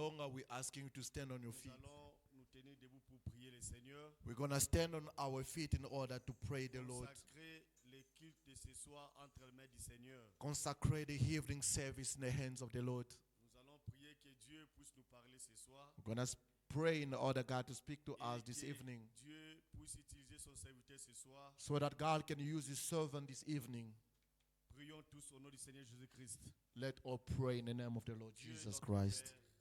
longer, we're asking you to stand on your Nous feet. allons nous tenir debout pour prier le Seigneur. We're going to stand on our feet in order to pray the Lord. Consacrer les cultes de ce soir entre les mains du Seigneur. Consecrate the evening service in the hands of the Lord. Nous allons prier que Dieu puisse nous parler ce soir. We're going to pray in order God to speak to Et us this que evening, Dieu puisse utiliser son serviteur ce soir. so that God can use his servant this evening. Prions tous au nom du Seigneur Jésus-Christ. Let all pray in the name of the Lord Dieu Jesus notre Christ. Père,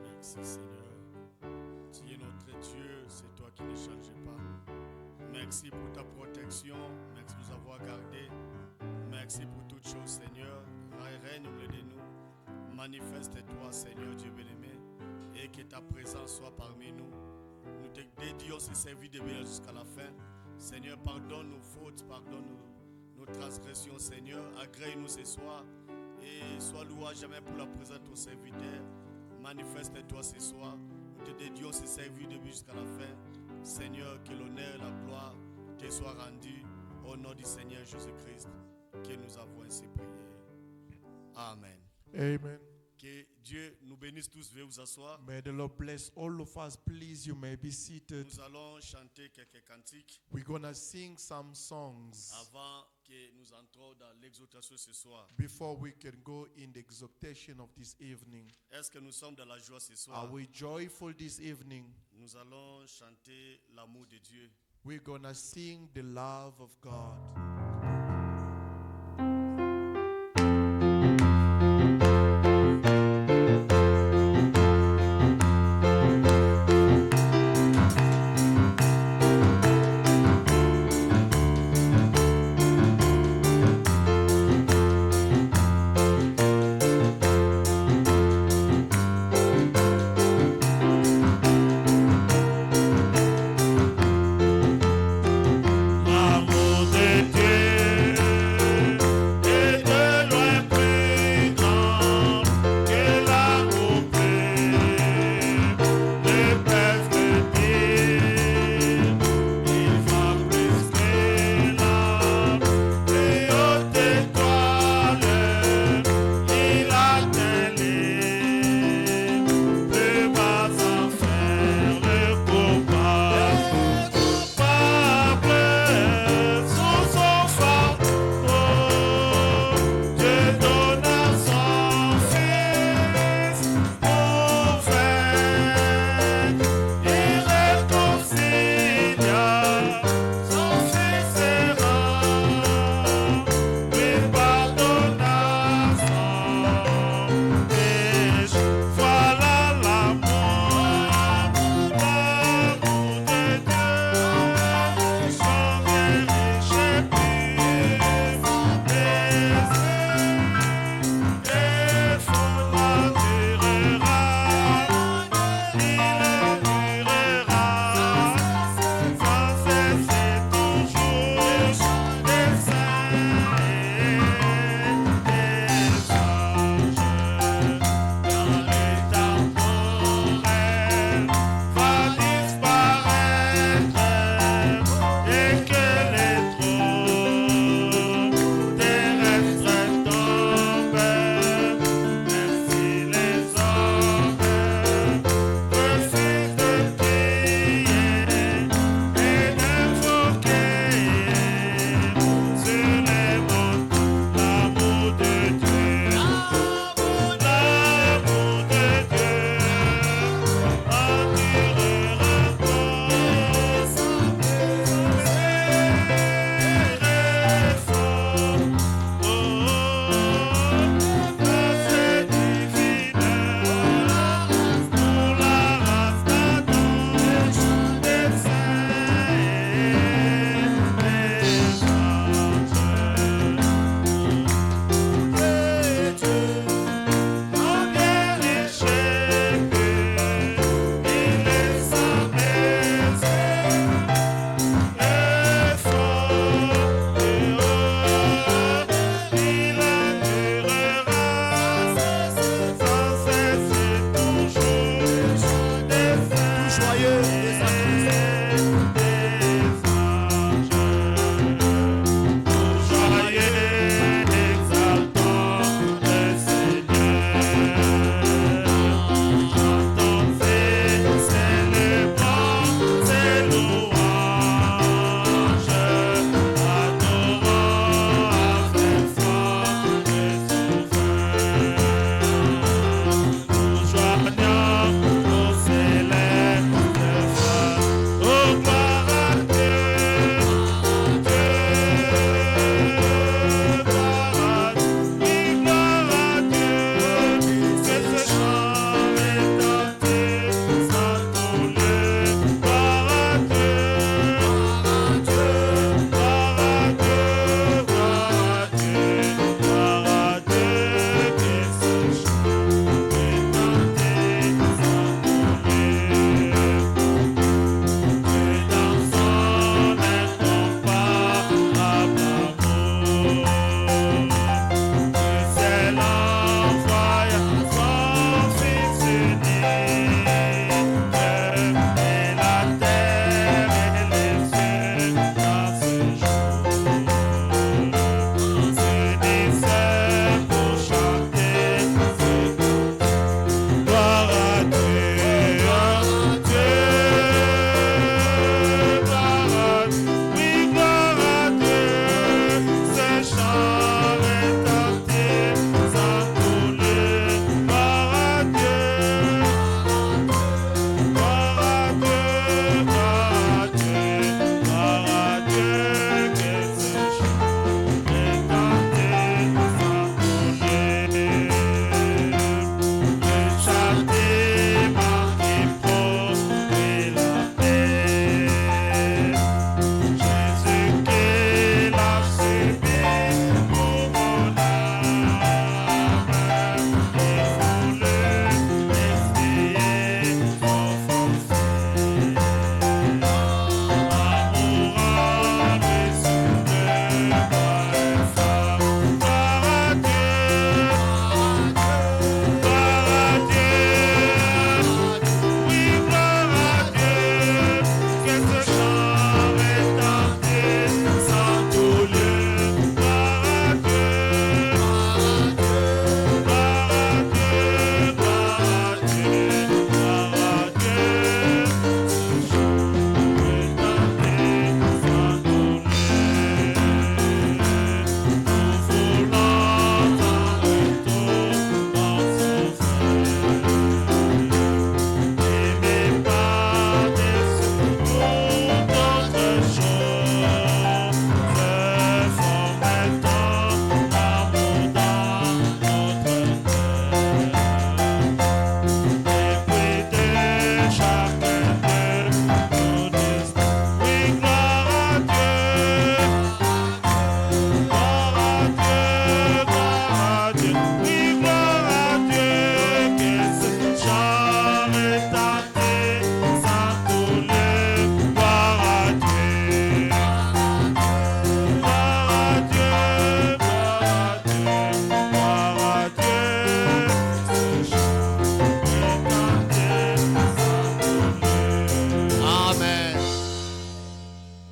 merci Seigneur. Tu es notre Dieu, c'est toi qui ne changes pas. Merci pour ta protection, merci de nous avoir gardés. Merci pour toutes choses Seigneur. Règne au milieu de nous. Manifeste-toi Seigneur Dieu bien-aimé et que ta présence soit parmi nous. Nous te dédions ce service de bien jusqu'à la fin. Seigneur, pardonne nos fautes, pardonne nos transgressions Seigneur. Agrée-nous ce soir et sois loué à jamais pour la présence de ton serviteur. Manifeste-toi ce soir. Nous te dédions ce service de début jusqu'à la fin. Seigneur, que l'honneur et la gloire te soient rendus au nom du Seigneur Jésus-Christ, que nous avons ainsi prié. Amen. Amen. Que Dieu nous bénisse tous. Veuillez vous asseoir. May the Lord bless all of us. Please, you may be seated. Nous allons chanter quelques cantiques We're going to sing some songs avant que nous entrons dans l'exhortation ce soir. before we can go in the exhortation of this evening. Est-ce que nous sommes dans la joie ce Are soir? we joyful this evening? Nous allons chanter l'amour de Dieu. We're going to sing the love of God. L'amour de Dieu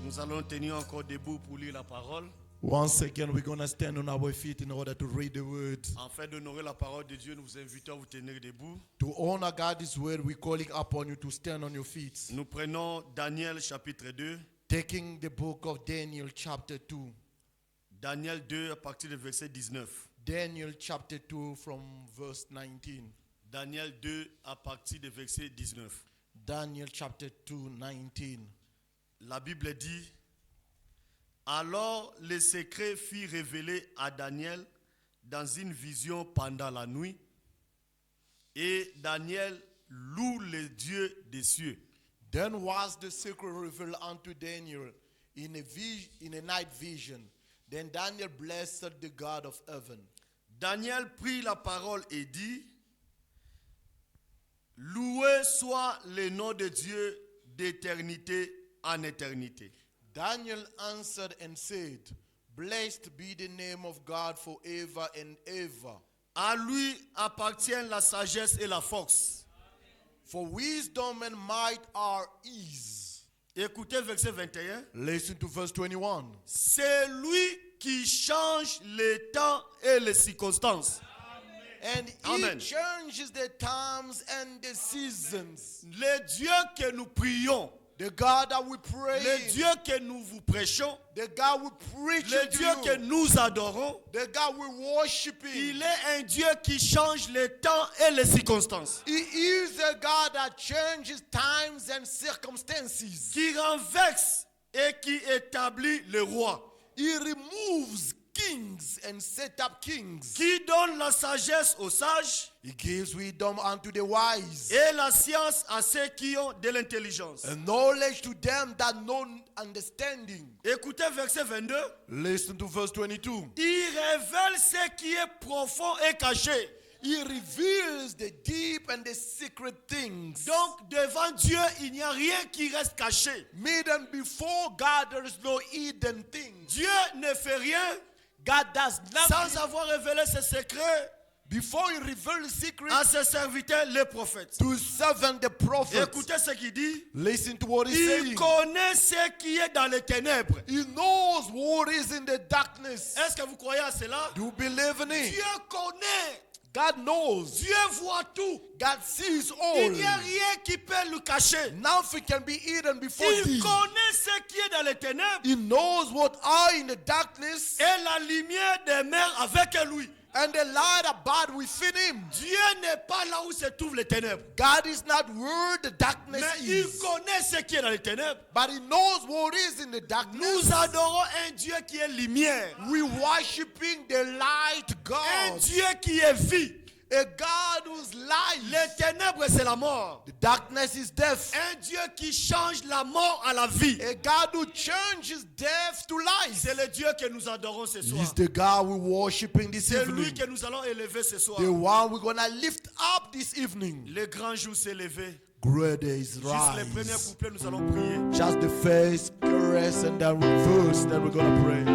Nous allons tenir encore debout pour lire la parole. Once again, we're going to stand on our feet in order to read the word. Afin d'honorer la parole de Dieu, nous vous invitons à vous tenir debout. To honor God's word, we're calling upon you to stand on your feet. Nous prenons Daniel chapitre 2. Taking the book of Daniel chapter 2. Daniel 2 à partir du verset 19. Daniel chapter 2 from verse 19. Daniel 2 à partir du verset 19. Daniel chapter 2, 19. La Bible dit: alors le secret fut révélé à Daniel dans une vision pendant la nuit, et Daniel loue le Dieu des cieux. Then was the secret revealed unto Daniel in a night vision. Then Daniel blessed the God of heaven. Daniel prit la parole et dit: loué soit le nom de Dieu d'éternité en éternité. Daniel answered and said, blessed be the name of God forever and ever. À lui appartient la sagesse et la force. For wisdom and might are his. Écoutez verset 21. Listen to verse 21. C'est lui qui change les temps et les circonstances. And Amen. he changes the times and the seasons. Le Dieu que nous prions, The God that we pray, le Dieu que nous vous prêchons, the God we preach le to Dieu you, que nous adorons, the God we worshiping. il est un Dieu qui change les temps et les circonstances, He is a God that changes times and circumstances. qui renverse et qui établit le roi, He removes kings and set up kings. qui donne la sagesse aux sages He gives wisdom unto the wise, et la science à ceux qui ont de l'intelligence. and knowledge to them that know understanding. Écoutez verset 22. Listen to verse 22. Il révèle ce qui est profond et caché. He reveals the deep and the secret things. Donc devant Dieu, il n'y a rien qui reste caché. Meaning before God there is no hidden things. Dieu ne fait rien God does sans nothing avoir révélé ses secrets before he reveals the secret à ses serviteurs, les prophètes. to servant the prophets. Écoutez ce qu'il dit. Listen to what he's Il saying. connaît ce qui est dans les ténèbres. He knows what is in the darkness. Est-ce que vous croyez à cela? Do you believe in it? Dieu connaît. God knows. Dieu voit tout. God sees Il all. n'y a rien qui peut le cacher. Nothing can be hidden before Il thee. connaît ce qui est dans les ténèbres He knows what are in the darkness, et la lumière demeure avec lui. and the light abide within him. Dieu n'est pas là où se trouvent les ténèbres. God is not where the darkness Mais il is, connaît ce qui est dans les ténèbres. but he knows what is in the darkness. Nous adorons un Dieu qui est lumière. We worshiping the light Un God, Dieu qui est vie. a God whose light. Les ténèbres, c'est la mort. The darkness is death. Un Dieu qui change la mort à la vie. A God who changes death to life. C'est le Dieu que nous adorons ce soir. He's the God we're worshiping this C'est lui evening. que nous allons élever ce soir. The one we're gonna lift up this evening. Le grand jour s'est levé. Great is Juste les premiers rise. couplets, nous allons prier. Just the first chorus and then verse, then we're gonna pray.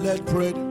Amen. Pray.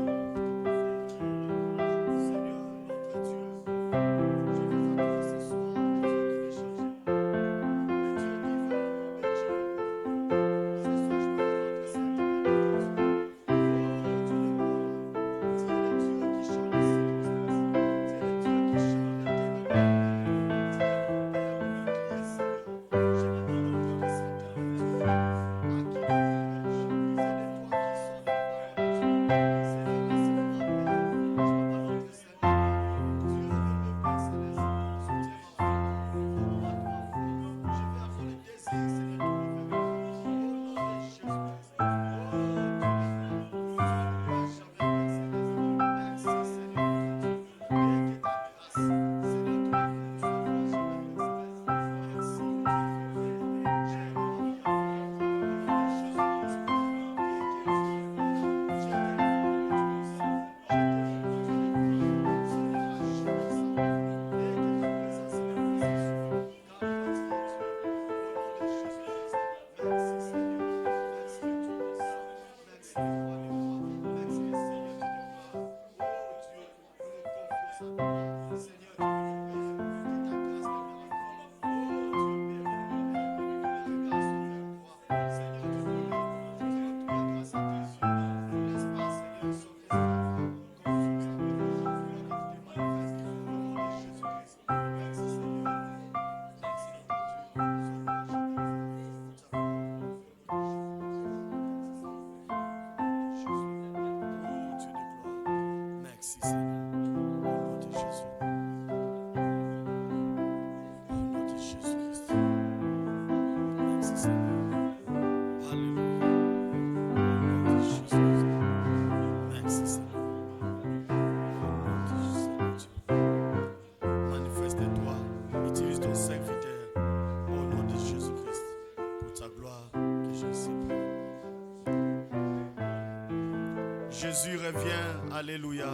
Merci Seigneur. Au nom de Jésus. Au nom de Jésus-Christ. Merci Seigneur. Alléluia. Au nom de Jésus-Christ. Merci Seigneur. Au nom de Jésus. Manifeste-toi. Utilise ton serviteur. Au nom de Jésus-Christ. Pour ta gloire que je sais pas. Jésus revient. Alléluia.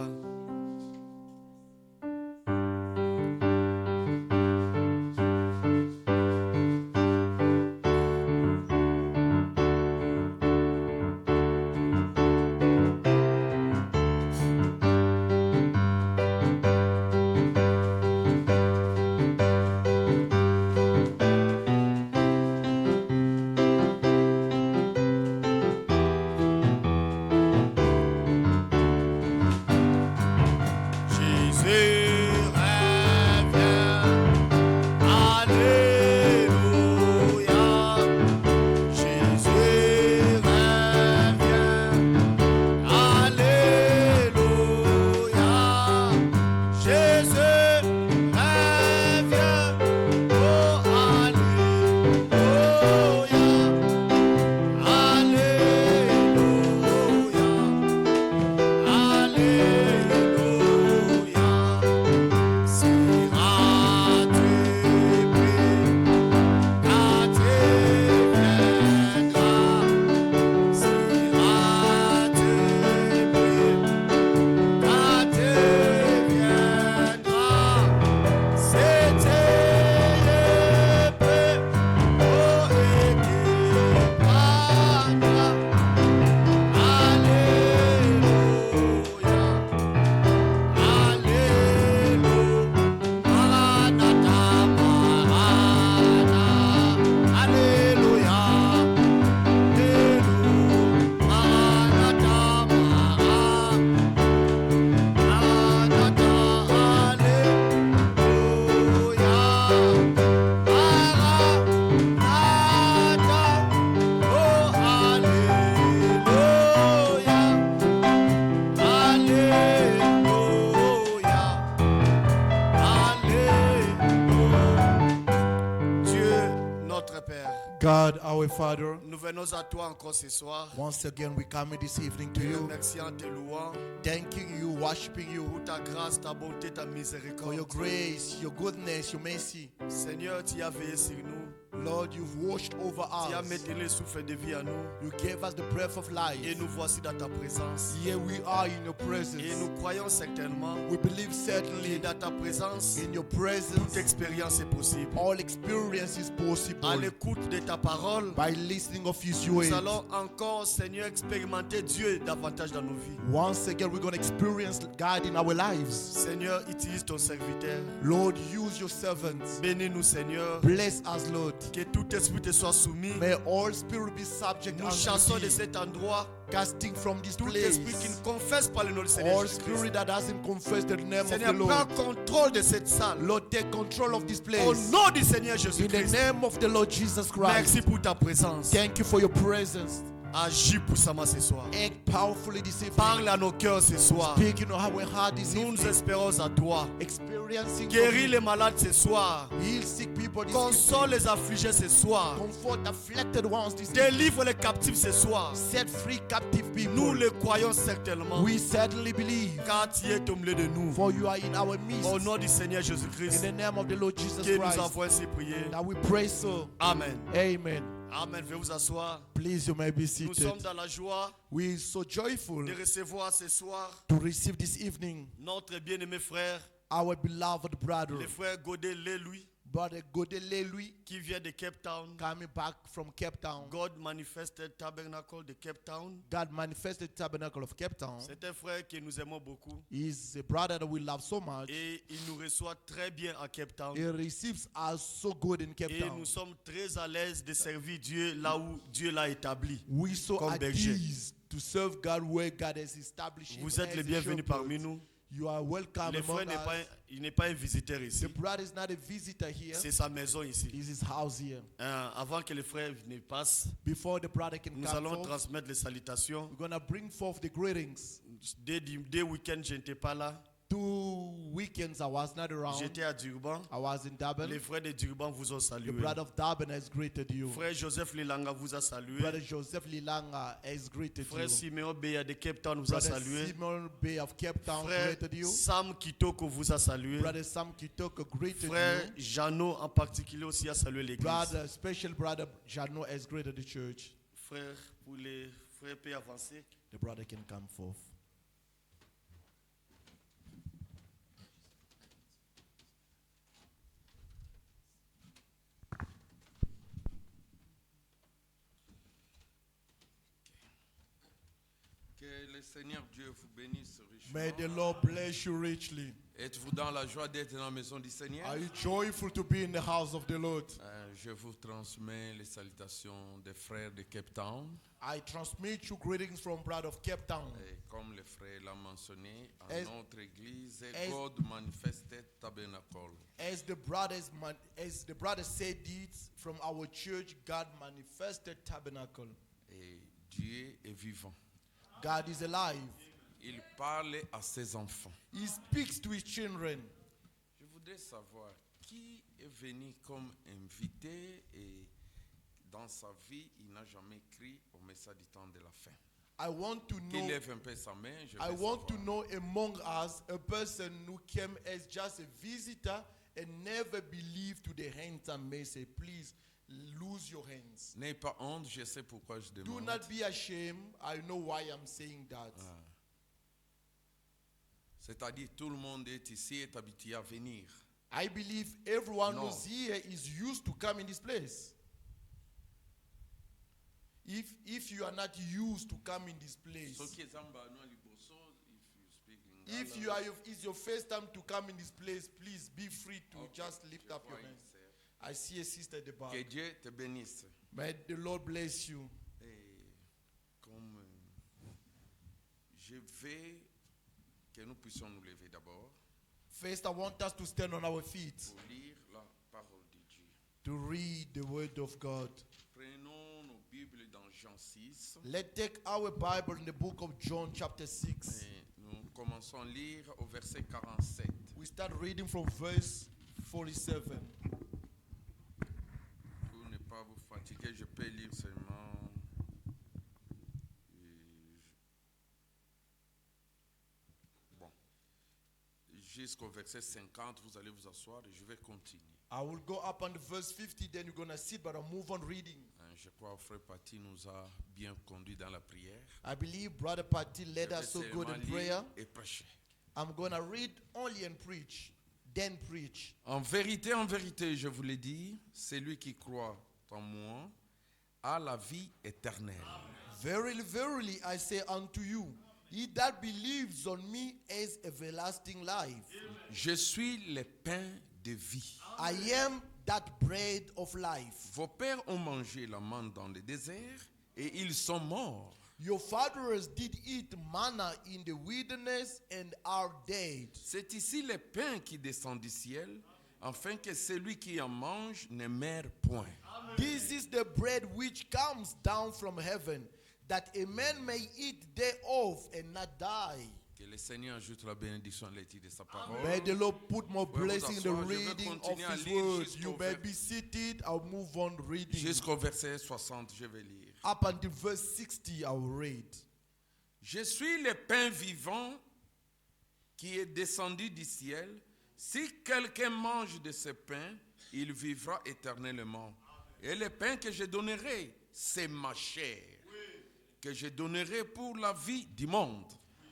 God, our Father, nous venons à toi encore ce soir. once again we come this evening to Te you, remerciant, te louant thanking you, worshiping you pour ta grâce, ta bonté, ta for miséricorde. your grace, your goodness, your mercy. Seigneur, tu as veillé sur nous. Lord, you've washed over Tu as us. maintenu le souffle de vie à nous. You gave us the breath of life. Et nous voici dans ta présence. Here we are in your Et presence. nous croyons certainement We believe que certainly dans ta présence, in your toute presence, expérience est possible. all experience is À possible. l'écoute de ta parole, By listening of His words. nous allons encore, Seigneur, expérimenter Dieu davantage dans nos vies. Once again, we're going to experience God in our lives. Seigneur, utilise ton serviteur. Lord, use your servants. Bénis-nous, Seigneur. Bless us, Lord. Que tout esprit te soit soumis. May all spirit be subject Nous unto chassons de thee. cet endroit Casting from this tout place esprit qui ne confesse pas le nom du Seigneur all Jésus-Christ. spirit that hasn't confessed the name of the Seigneur, prends Lord. contrôle de cette salle. Lord, take control of this Au place. nom du Seigneur In the Jésus-Christ. name of the Lord Jesus Christ. Merci pour ta présence. Thank you for your presence. Agis puissamment ce soir. Act powerfully this evening. Parle à nos cœurs ce soir. Speaking of our heart this Nous nous evening. espérons à toi. Experiencing Guéris from les malades ce soir. you. Heal sick people this Console evening. les affligés ce soir. Comfort afflicted ones this evening. Délivre les captifs ce soir. Set free captive people. Nous le croyons certainement. We certainly believe. Car tu es au milieu de nous. For you are in our midst. Au nom du Seigneur In Jésus-Christ. the name of the Lord Jesus Que nous Christ. avons ainsi prié. Now we pray so. Amen. Amen. Amen. Veuillez vous asseoir. Please, you may be Nous seated. sommes dans la joie We are so joyful de recevoir ce soir to receive this evening notre bien-aimé frère, our beloved brother, le frère Godet Lélouis, Brother Godele lui, qui vient de Cape Town. coming back from Cape Town. God Manifested Tabernacle de Cape Town. God manifested tabernacle of Cape Town. C'est un frère que nous aimons beaucoup. He's a brother that we love so much. Et il nous reçoit très bien à Cape Town. He receives us so good in Cape Et Town. nous sommes très à l'aise de servir Dieu là où Dieu l'a établi. We so comme at berger. ease to serve God where God has established him Vous êtes as les a bienvenus shepherd. parmi nous. You are welcome Le among frère n'est pas, us. il n'est pas un visiteur ici. The brother is not a visitor here. C'est sa maison ici. It's his house here. Avant que le frère ne passe, Before the brother can nous come allons forth, transmettre les salutations. we're going to bring forth the greetings. Dès week-end, je n'étais pas là. 2 weekends I was not around. J'étais à Durban. I was in Durban. Les frères de Durban vous ont The salué. brother of Durban has greeted you. Frère Joseph Lilanga vous a salué. Brother Joseph Lilanga has greeted Frère you. Simeon Beya de Cape Town vous a Brother salué. Simon Bay of Cape Town Frère greeted you. Sam Kitoko vous a salué. Brother Sam Kitoko greeted Frère you. Jeannot en particulier aussi a salué l'église. Brother, special brother Jano has greeted the church. Frère, pour les frères peut avancer. The brother can come forth. Que le Seigneur Dieu vous bénisse richement. May the Lord bless you richly. Êtes-vous dans la joie d'être dans la maison du Seigneur? Are you joyful to be in the house of the Lord? Je vous transmets les salutations des frères de Cape Town. I transmit you greetings from brother of Cape Town. Et comme le frère l'a mentionné, à As- notre église, as- God Manifested Tabernacle. As the brother said it from our church, God manifested tabernacle. Et Dieu est vivant. God is alive. Il parle à ses enfants. He speaks to his children. Je voudrais savoir qui est venu comme invité et dans sa vie, il n'a jamais crié au message du temps de la fin. I want to Qui know. lève un peu sa main, je I veux want to savoir. know among us a person who came as just a visitor and never believed to the hands and may say, please lose your hands. N'ayez pas honte, je sais pourquoi je Do demande. not be ashamed. I know why I'm saying that. C'est-à-dire tout le monde est ici, est habitué à venir. I believe everyone No. who's here is used to come in this place. If you are not used to come in this place, Ceux qui sont en bas, nous, à Liboso, if you speak Lingala, if you are it's your first time to come in this place, please be free to just lift up your hands. I see a sister at the back. Que Dieu te bénisse. May the Lord bless you. Et comme je vais que nous puissions nous lever d'abord First, I want us to stand on our feet pour lire la parole de Dieu. to read the word of God. Prenons nos Bibles dans Jean 6 Let's take our Bible in the book of John, chapter 6. et nous commençons à lire au verset 47. We start reading from verse 47. Pour ne pas vous fatiguer, je peux lire seulement. Bon. Jusqu'au verset 50, vous allez vous asseoir et je vais continuer. I will go up on the verse 50, then you're going to sit, but I'll move on reading. Je crois que Frère Paty nous a bien conduits dans la prière. I believe Brother Patti led Je vais us so good seulement in prayer. lire et prêcher. I'm going to read only and preach, then preach. En vérité, je vous l'ai dit, celui qui croit en moi a la vie éternelle. Verily, verily, I say unto you, he that believes on me has everlasting life. Je suis le pain de vie. I am that bread of life. Vos pères ont mangé la manne dans le désert et ils sont morts. Your fathers did eat manna in the wilderness and are dead. C'est ici le pain qui descend du ciel, afin que celui qui en mange ne meure point. This is the bread which comes down from heaven, that a man may eat thereof and not die. Que le Seigneur ajoute la bénédiction à l'étude de sa parole. May the Lord put more Pouvez vous blessing in the asseoir, je vais reading of continuer à His lire words. jusqu'au You may vers- be seated. I'll move on reading. Jusqu'au verset 60, je vais lire. Up until verse 60, I will read. Je suis le pain vivant qui est descendu du ciel. Si quelqu'un mange de ce pain, il vivra éternellement. Et le pain que je donnerai, c'est ma chair, que je donnerai pour la vie du monde.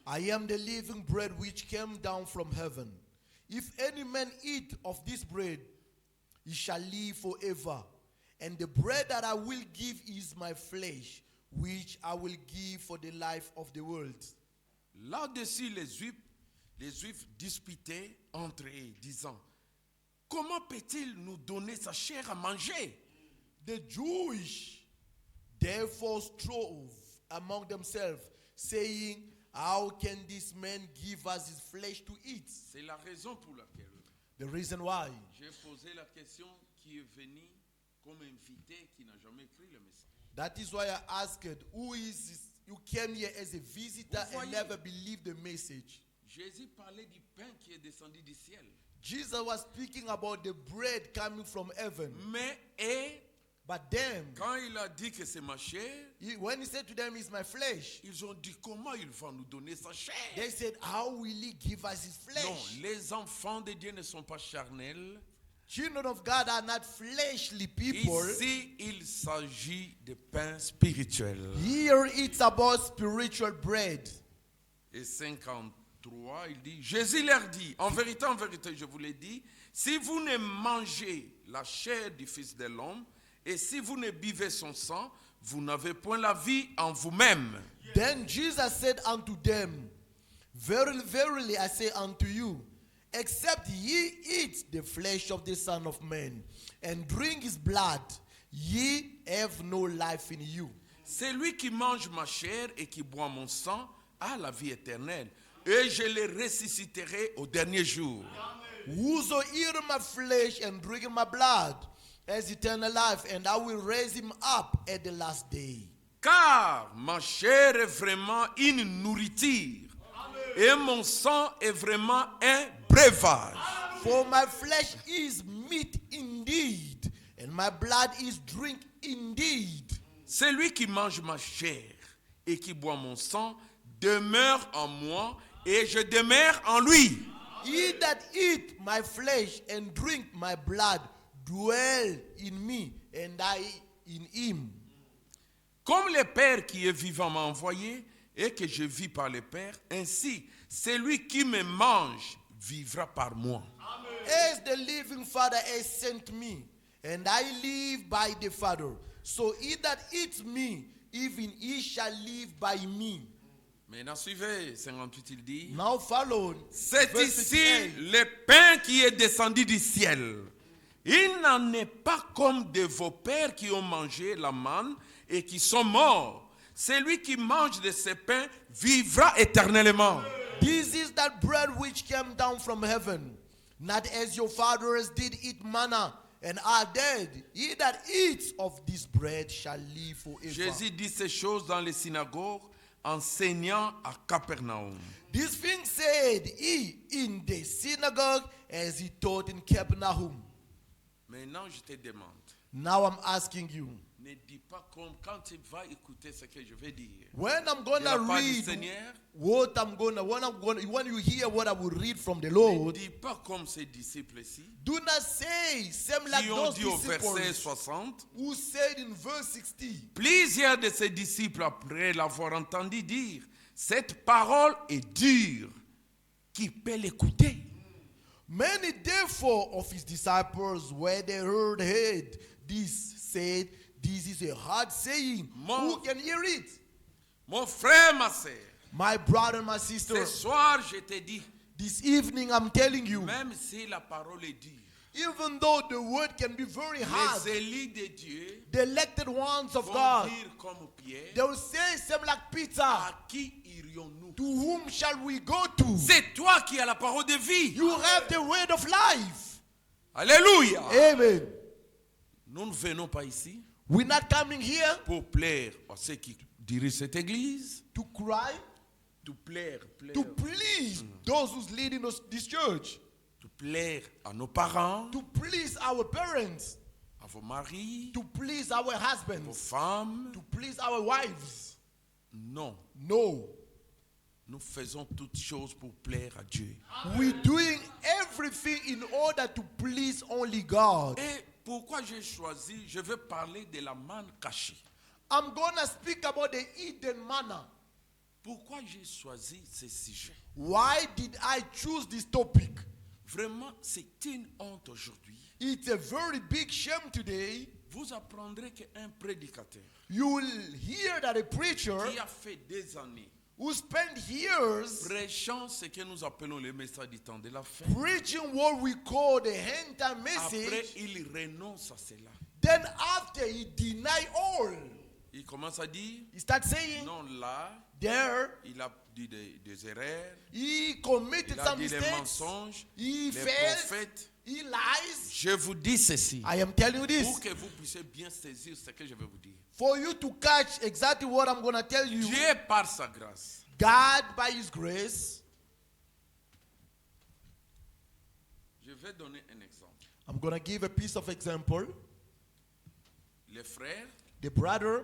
I am the living bread which came down from heaven. If any man eat of this bread, he shall live forever. And the bread that I will give is my flesh, which I will give for the life of the world. Là-dessus, les Juifs disputaient entre eux, disant, comment peut-il nous donner sa chair à manger? The Jewish therefore strove among themselves, saying, how can this man give us his flesh to eat? C'est la raison pour laquelle The reason why j'ai posé la question qui est venu comme invité qui n'a jamais écrit le message. that is why I asked, who is this? You came here as a visitor Vous and voyez? never believed the message. Jésus parlait du pain qui est descendu du ciel. Jesus was speaking about the bread coming from heaven. Mais et But them, quand il a dit que c'est ma chair, when he said to them, it's my flesh, ils ont dit comment il va nous donner sa chair? they said, how will he give us his Non, flesh? les enfants de Dieu ne sont pas charnels. Children of God are not fleshly people. Ici, il s'agit de pain spirituel. Here it's about spiritual bread. Et 53, il dit, Jésus leur dit, en vérité, je vous l'ai dit, si vous ne mangez la chair du Fils de l'homme, et si vous ne buvez son sang, vous n'avez point la vie en vous-même. Then Jesus said unto them, verily, verily, I say unto you, except ye eat the flesh of the Son of Man, and drink his blood, ye have no life in you. Celui qui mange ma chair et qui boit mon sang a la vie éternelle, et je le ressusciterai au dernier jour. Whoso eat my flesh and drink my blood has eternal life, and I will raise him up at the last day. Car ma chair est vraiment une nourriture, et mon sang est vraiment un breuvage. For my flesh is meat indeed, and my blood is drink indeed. Celui qui mange ma chair et qui boit mon sang demeure en moi, et je demeure en lui. He that eat my flesh and drink my blood dwell in me, and I in him. Comme le Père qui est vivant m'a envoyé, et que je vis par le Père, ainsi celui qui me mange vivra par moi. As the living Father has sent me, and I live by the Father, so he that eats me, even he shall live by me. Maintenant, suivez, 58, il dit, Now follow. c'est verse ici 58. le pain qui est descendu du ciel. Il n'en est pas comme de vos pères qui ont mangé la manne et qui sont morts. Celui qui mange de ce pain vivra éternellement. This is that bread which came down from heaven, not as your fathers did eat manna and are dead. He that eats of this bread shall live forever. Jésus dit ces choses dans les synagogues, enseignant à Capernaum. This thing said he in the synagogue as he taught in Capernaum. Maintenant, je te demande, Now I'm asking you, ne dis pas comme quand tu vas écouter ce que je vais dire. When I'm De la gonna part du read Seigneur, when you hear what I will read from the ne Lord, dis pas comme ces disciples-ci do not say same like qui ont those dit au verset disciples 60. who said in verse 60. Plusieurs de ces disciples, après l'avoir entendu dire, cette parole est dure, qui peut l'écouter? Many therefore of his disciples, when they heard this, said, this is a hard saying. Who can hear it? Mon frère, ma sœur, My brother and my sister, ce soir je te dis, this evening I'm telling you, même si la parole est dure, even though the word can be very hard, les élus de Dieu the elected ones of vont God, dire comme Pierre, they will say same like Peter, à qui irions-nous? to whom shall we go to? C'est toi qui as la parole de vie. You have the word of life. Alléluia. Amen. Nous ne venons pas ici We're not coming here pour plaire à ceux qui dirigent cette église, to cry, to plaire, to please those who's leading this church, to plaire à nos parents, to please our parents, à vos maris, to please our vos husbands, femmes. to please our wives. Non, No. nous faisons toutes choses pour plaire à Dieu. We're doing everything in order to please only God. Et pourquoi j'ai choisi, je vais parler de la manne cachée. I'm going to speak about the hidden manna. Pourquoi j'ai choisi ce sujet? Why did I choose this topic? Vraiment, c'est une honte aujourd'hui. It's a very big shame today. Vous apprendrez qu'un prédicateur You will hear that a preacher qui a fait des années who spent years prêchant ce que nous appelons le message du temps de la fin, preaching what we call the end time après message, il renonce à cela. then after he denied all, Il commence à dire, he starts saying, non, là, there il a dit des erreurs, he committed il a some dit des mistakes, mensonges, he les failed, prophètes. he lies. Je vous dis ceci, I am telling you pour this, que vous puissiez bien saisir ce que je vais vous dire. for you to catch exactly what I'm going to tell you. Dieu, par sa grâce, God, by his grace, je vais donner un exemple. I'm going to give a piece of example. Les frères, The brother,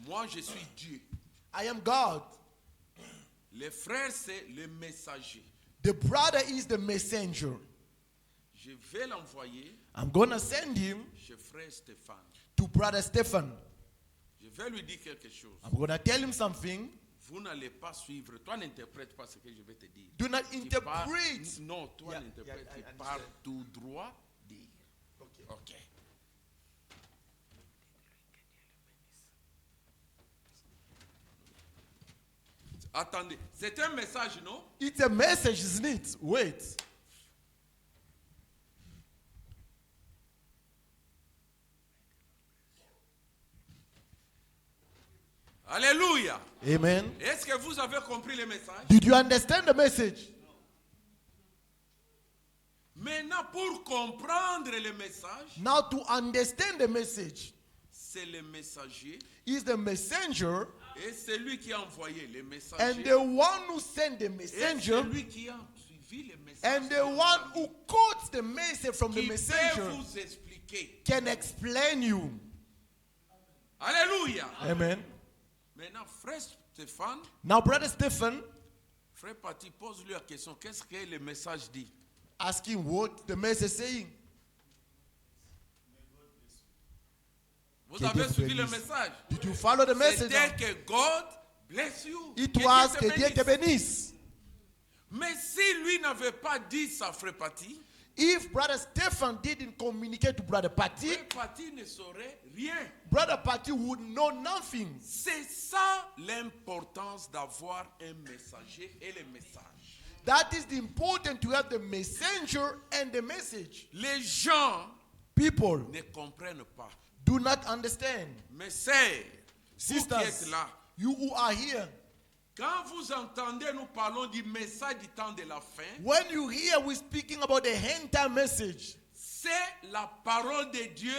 moi je suis Dieu. I am God. Les frères, c'est le messager. The brother is the messenger. Je vais l'envoyer I'm going to send him chez frère Stéphane. to brother Stephen. Je vais lui dire quelque chose. I'm going to tell him something. Vous n'allez pas suivre. Toi, n'interprète pas ce que je vais te dire. Do not Tu pars- interpret. Non, toi, Yeah, n'interprète. yeah, I Tu pars understand. tout droit dire. Okay. Ok. Attendez, c'est un message, non? It's a message, isn't it? Wait. Alléluia. Amen. Est-ce que vous avez compris le message? Did you understand the message? Maintenant, pour comprendre le message, Now, to understand the message, c'est le messager is the messenger et celui qui a envoyé le messager and the one who sent the et messenger celui qui a suivi le message and the one who quotes the message from the qui peut messenger vous expliquer. can explain you. Alléluia. Amen. Maintenant, frère Stéphane, Now, brother Stephen, frère Pati, pose-lui la question, qu'est-ce que le message dit? asking what the message is saying. Vous Que avez Dieu vous suivi le bénisse. message? Did you follow the message? C'était que God bless you. It Que was Dieu que te Dieu te bénisse. bénisse. Mais si lui n'avait pas dit ça, frère Pati, If brother Stephen didn't communicate to brother Patty, frère Pati ne saurait rien. brother Patty would know nothing. C'est ça l'importance d'avoir un messager et le message. That is the important to have the messenger and the message. Les gens People ne comprennent pas. do not understand. Mais c'est vous qui Sisters, êtes là. you who are here, Quand vous entendez, nous parlons du message du temps de la fin. when you hear we speaking about the end time message, c'est la parole de Dieu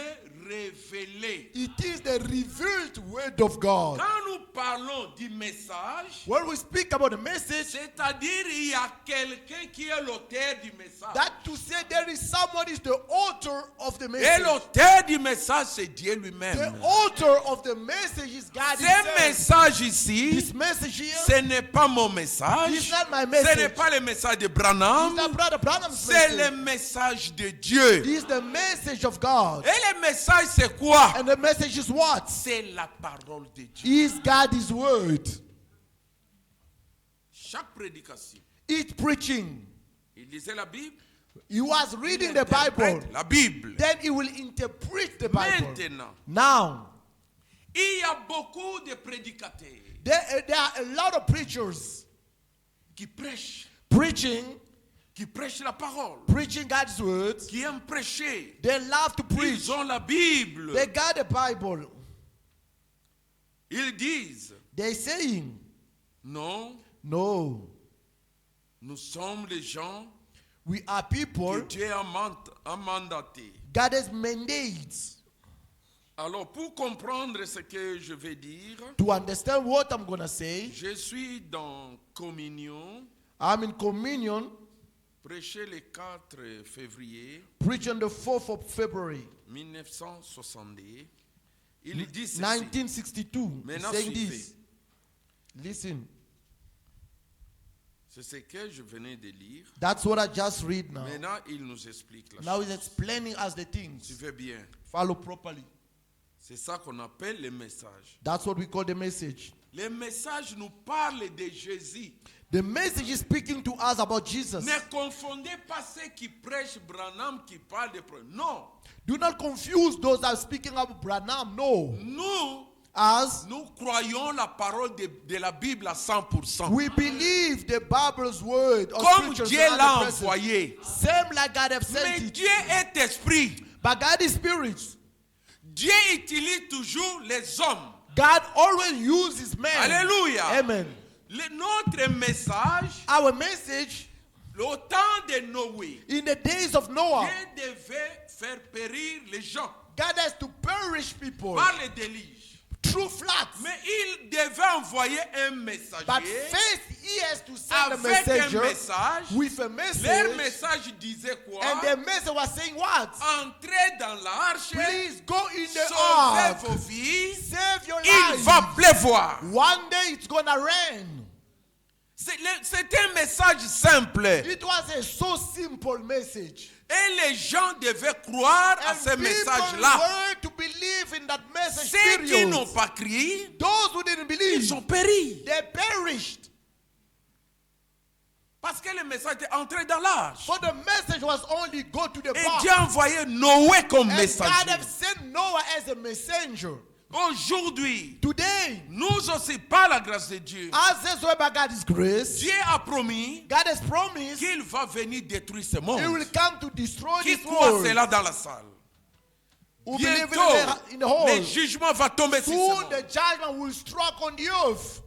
révélée. It is the revealed word of God. Quand nous parlons du message, When we speak about the message, c'est-à-dire il y a quelqu'un qui est l'auteur du message. that to say there is someone is the author of the Et message. l'auteur du message, c'est Dieu The lui-même. author of the message is God Ce himself. message ici, This message here ce n'est pas mon message. is not my Ce message. n'est pas le message de It's Branham. not Brother Branham's C'est message. le message de Dieu. It is the message of God. Et le message, c'est quoi? And the message is what? C'est la parole de Dieu. Is God's word. Chaque prédication, Each preaching. il lisait la Bible, He was il reading the Bible. interprète la Bible. Then he will interpret the Bible. Maintenant, Now, il y a beaucoup de prédicateurs there are a lot of preachers qui prêchent la parole, preaching God's words. qui aiment prêcher. They love to preach. Ils ont la Bible. They got the Bible. Ils disent, They're saying, non, no, nous sommes les gens we are que people. Dieu a mandatés. God has mandates. Alors, pour comprendre ce que je vais dire, To understand what I'm going to say, je suis dans communion, I'm in communion, prêché le 4 février preaching the 4th of February, 1970. Il dit ceci. 1962. He's Maintenant, saying suivez. this. Listen, C'est ce que je venais de lire. that's what I just read now. Maintenant, il nous explique la Now chose. he's explaining us the things. Tu veux bien. Follow properly. C'est ça qu'on appelle le message. That's what we call the message. Le message nous parle de Jésus. The message is speaking to us about Jesus. Ne confondez pas ceux qui prêchent Branham qui parlent de problème. Non. Do not confuse those that are speaking about Branham. No. Nous croyons la parole de la Bible à 100%. We believe the Bible's word of Comme scriptures Dieu are l'a 100%. envoyé. Same like God have sent Mais it. Dieu est esprit. But God is spirit. Dieu utilise toujours les hommes. God always uses men. Alléluia. Amen. Notre message, Our message au temps de Noé, in the days of Noah, Dieu devait faire périr les gens God has to perish people par le déluge. through floods. Mais il devait envoyer un messager But first he has to send a avec un messenger message. with a Leur message. message disait quoi? And the message was saying what? Entrez dans l'arche, Please go in the sauvez ark. vos vies, Save your il life. va pleuvoir. One day it's gonna rain. C'est un message simple. It was a so simple message. Et les gens devaient croire à And ce people message-là. were to believe in that message. Ceux qui period. n'ont pas crié, Those who didn't believe, ils ont péri. they perished. Parce que le message était entré dans l'arche. For the message was only go to the Et bar. Dieu a envoyé Noé comme And God messager. have sent Noah as a messenger. Aujourd'hui, Today, nous aussi, par la grâce de Dieu, as this way by God's grace, Dieu a promis God has promised qu'il va venir détruire ce He will monde. come to destroy Qui this croit world. cela dans la salle? Who believe in Bientôt, the whole. le jugement va tomber sur ce Soon monde. the judgment will strike on the earth.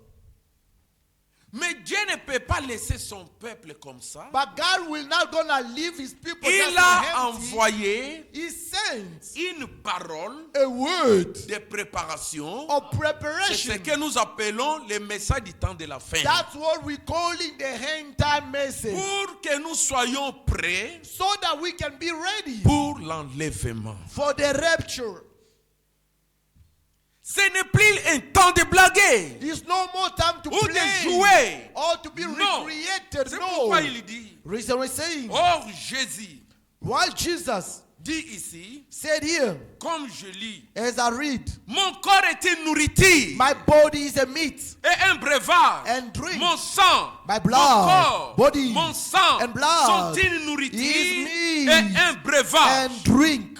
Mais Dieu ne peut pas laisser son peuple comme ça. But God will not gonna leave His people Il just a empty. envoyé He sends une parole a word de préparation. of C'est preparation. ce que nous appelons le message du temps de la fin. That's what we calling the end time message. Pour que nous soyons prêts So that we can be ready pour l'enlèvement. for the rapture. Ce n'est plus un temps de blaguer There's no more time to ou play de jouer. or to be Non. recreated. C'est No. pourquoi il dit, Reason we're saying, or Jésus while Jesus dit ici, said here, comme je lis, as I read, mon corps est une nourriture my body is a meat et un breuvage. and drink. Mon sang, My blood, mon corps, body, mon sang and blood sont une nourriture is meat et un breuvage. and drink.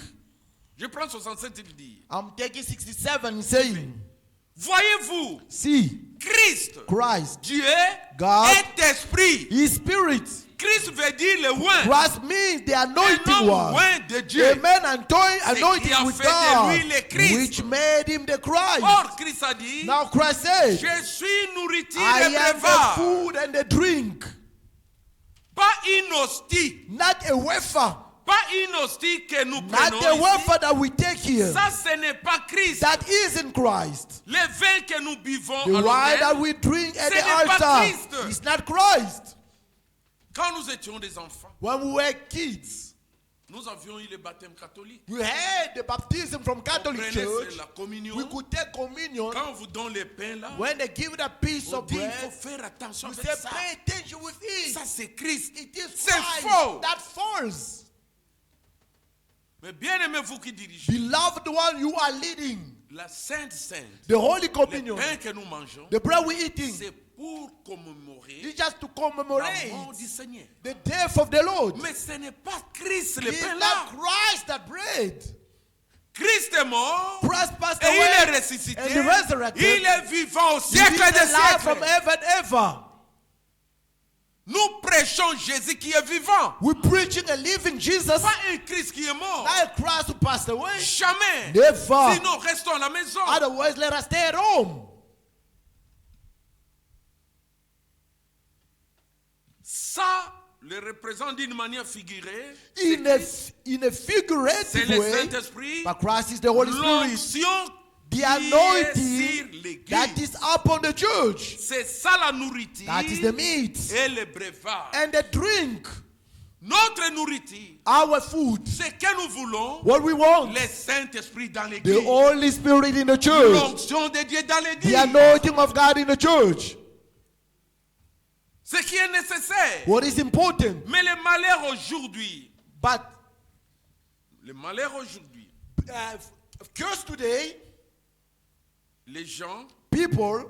Je prends 67, il dit, I'm taking 67 saying, voyez-vous, see, Christ, Christ, Dieu God, est esprit. His spirit. Christ veut dire le oin. Christ means the Un anointing homme one. oint de Dieu. Amen. qui Anointing a with fait de God, lui le Christ. which made him the Christ. Or, Christ a dit, Now Christ said, je suis nourriture I et am the breuvage. food and the drink, Pas une hostie, not a wafer, Pas une hostie que nous Not prenons the ici. wafer that we take here. Ça, ce n'est pas Christ. That is in Christ. Le vin que nous buvons The à wine that l'autel, we drink at ce the n'est pas altar Christ. is not Christ. quand nous étions des enfants, When we were kids, nous avions eu le baptême catholique. we had the baptism from On Catholic prenait Church. la communion. We could take communion. Quand on vous donne le pain là, When they give it a piece on of dit il bread, faut faire attention we avec say ça. pay attention with it. Ça c'est Christ. It is C'est Christ faux. that falls. Mais bien aimé vous qui dirigez, Beloved one, you are leading la Sainte Sainte, the Holy le Communion, pain que nous mangeons, the bread we're eating. c'est pour commémorer It's just to la mort commemorate du Seigneur. the death of the Lord. Mais ce n'est pas Christ le It's pain not là. Christ that bread. Christ est mort Christ passed et il away est ressuscité. and he resurrected. Il est vivant au He siècle is des alive from siècles. heaven ever. Nous prêchons Jésus qui est vivant. We're preaching a living Jesus, Pas un Christ qui est mort. not a Christ who passed away. Jamais. Never. Sinon, restons à la maison. Otherwise, let us stay at home. Ça le représente d'une manière figurée. In a C'est figurative le way, Saint-Esprit. but Christ is the Holy Spirit. L'onction The qui est sur anointing that l'église. is upon the church. C'est ça la nourriture That is the meat et le breuvage. and the drink, Notre nourriture, our food. ce que nous voulons, What we want, le Saint-Esprit dans the l'église. Holy Spirit in the church, L'onction de Dieu dans l'église. the anointing of God in the church. Ce qui est nécessaire. What is important, Mais le malheur aujourd'hui, but curse today, les gens, people,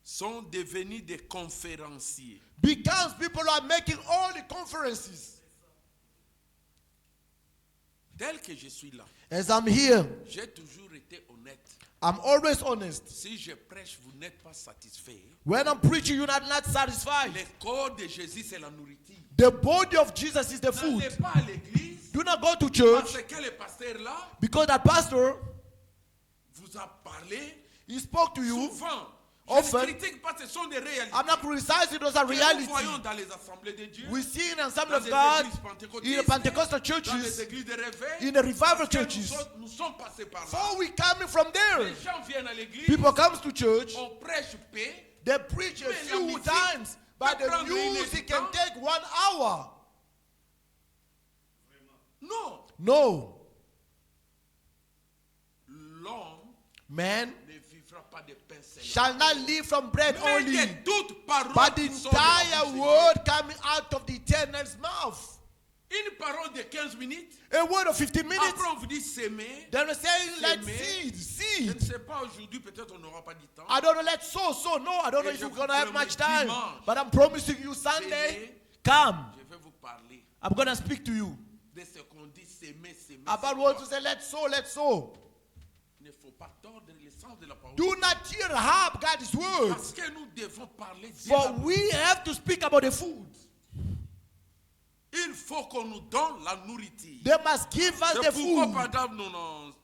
sont devenus des conférenciers. because people are making all the conferences. Tel que je suis là, As I'm here, j'ai toujours été honnête. I'm always honest. Si je prêche, vous n'êtes pas satisfait. When I'm preaching, you're not satisfied. Le corps de Jésus, c'est la nourriture. The body of Jesus is the food. N'allez pas à l'église Do not go to church parce que le pasteur là because that pastor, vous a parlé he spoke to you. souvent. Je Often. ne critique pas, ce sont des réalités. I'm not criticizing those are Que nous reality. voyons dans les assemblées de Dieu, We see in Assembly dans of les God, églises in the pentecôtistes, Pentecostal dans churches, les églises de réveil, in the revival parce que churches. nous sommes passés par là. So we coming from there. Les gens viennent à l'église, People comes to church, on prêche paix, they preach a Mais la few musique times, but peut the prendre une music heure. can take 1 hour. non. No, L'homme man ne vivra pas de pain seulement, shall not live from bread mais only, de toute parole but the qui sort de la entire bouche de word coming out of the eternal's mouth. Dieu. Une parole de 15 minutes, A word of 15 minutes. après on vous dit s'aimer. Then we say, let's Semer. seed, Je ne seed. sais pas, aujourd'hui peut-être on n'aura pas du temps. I don't know, let's sow. No, I don't know Et if je we're vous going to have promets much time. dimanche. But I'm promising you Sunday, Semer. come. Je vais vous parler I'm going to speak to you de ce qu'on dit s'aimer, s'aimer. about c'est what quoi. to say, let's sow, let's sow. Il ne faut pas tordre le sens de la parole. Do not tear up God's Parce words. que nous devons parler de For la- we have to speak about the food. Il faut qu'on nous donne la nourriture. They must give us C'est the pourquoi food. pendant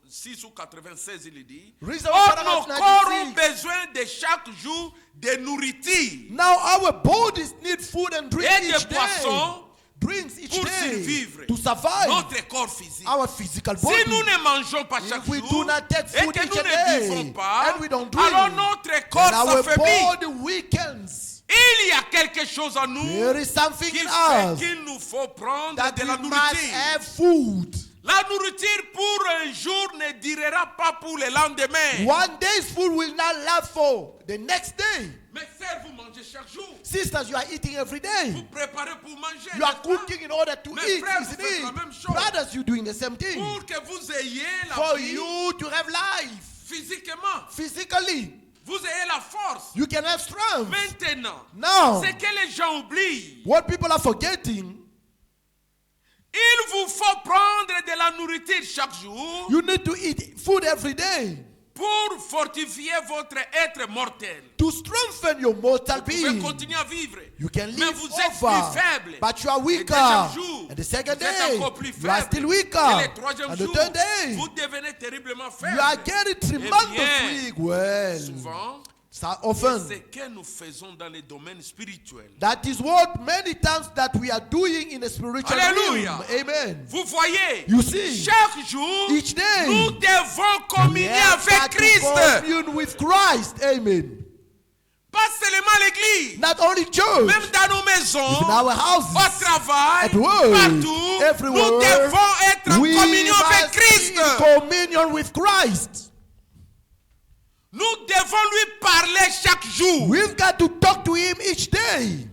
96 ou 96, il dit, Reason oh, why nos paragraph corps ont 96. besoin de chaque jour de nourriture Now our bodies need food and drink et each de day. boissons Drinks each pour day survivre. to survive Notre corps physique. our physical Si body. nous ne mangeons pas chaque If we jour do not take et food que each nous and ne day, vivons pas, and we don't drink, alors notre corps and our s'affaiblit. body weakens. Il y a quelque chose en nous There is something qui in fait us qu'il nous faut prendre that de we la must nourriture. have food. La nourriture pour un jour ne durera pas pour le lendemain. One day's food will not last for the next day. Mais sœurs, vous mangez chaque jour. Sisters, you are eating every day. Vous préparez pour manger. You are n'est-ce pas? cooking in order to Mes eat, frères, vous isn't faites la it? même chose. Brothers, you're doing the same thing. Pour que vous ayez la For vie you to have life physiquement. physically, Vous ayez la force. you can have strength. Maintenant, Now, ce que les gens oublient, what people are forgetting, il vous faut prendre de la nourriture chaque jour you need to eat food every day pour fortifier votre être mortel. to strengthen your mortal Vous pouvez being. continuer à vivre. You can Mais live vous êtes over, plus faible. but you are Et weaker. deuxième jour, And the second vous êtes day, encore plus you are faible. still Et weaker. le troisième And the jour, third day, vous devenez terriblement you faible. are getting tremendously bien, weak. Well, Souvent, So often, ce que nous faisons dans les domaines spirituels. that is what many times that we are doing in the spiritual Alléluia. realm. Amen. Vous voyez, You see, chaque jour, each day, nous devons we communier have avec got to Christ. commune with Christ. Amen. Pas seulement à l'église, Not only church, même dans nos maisons, in our houses, au travail, at work, partout, everywhere, nous devons être en we communion avec must be Christ. in communion with Christ. Nous devons lui parler chaque jour. We've got to talk to him each day.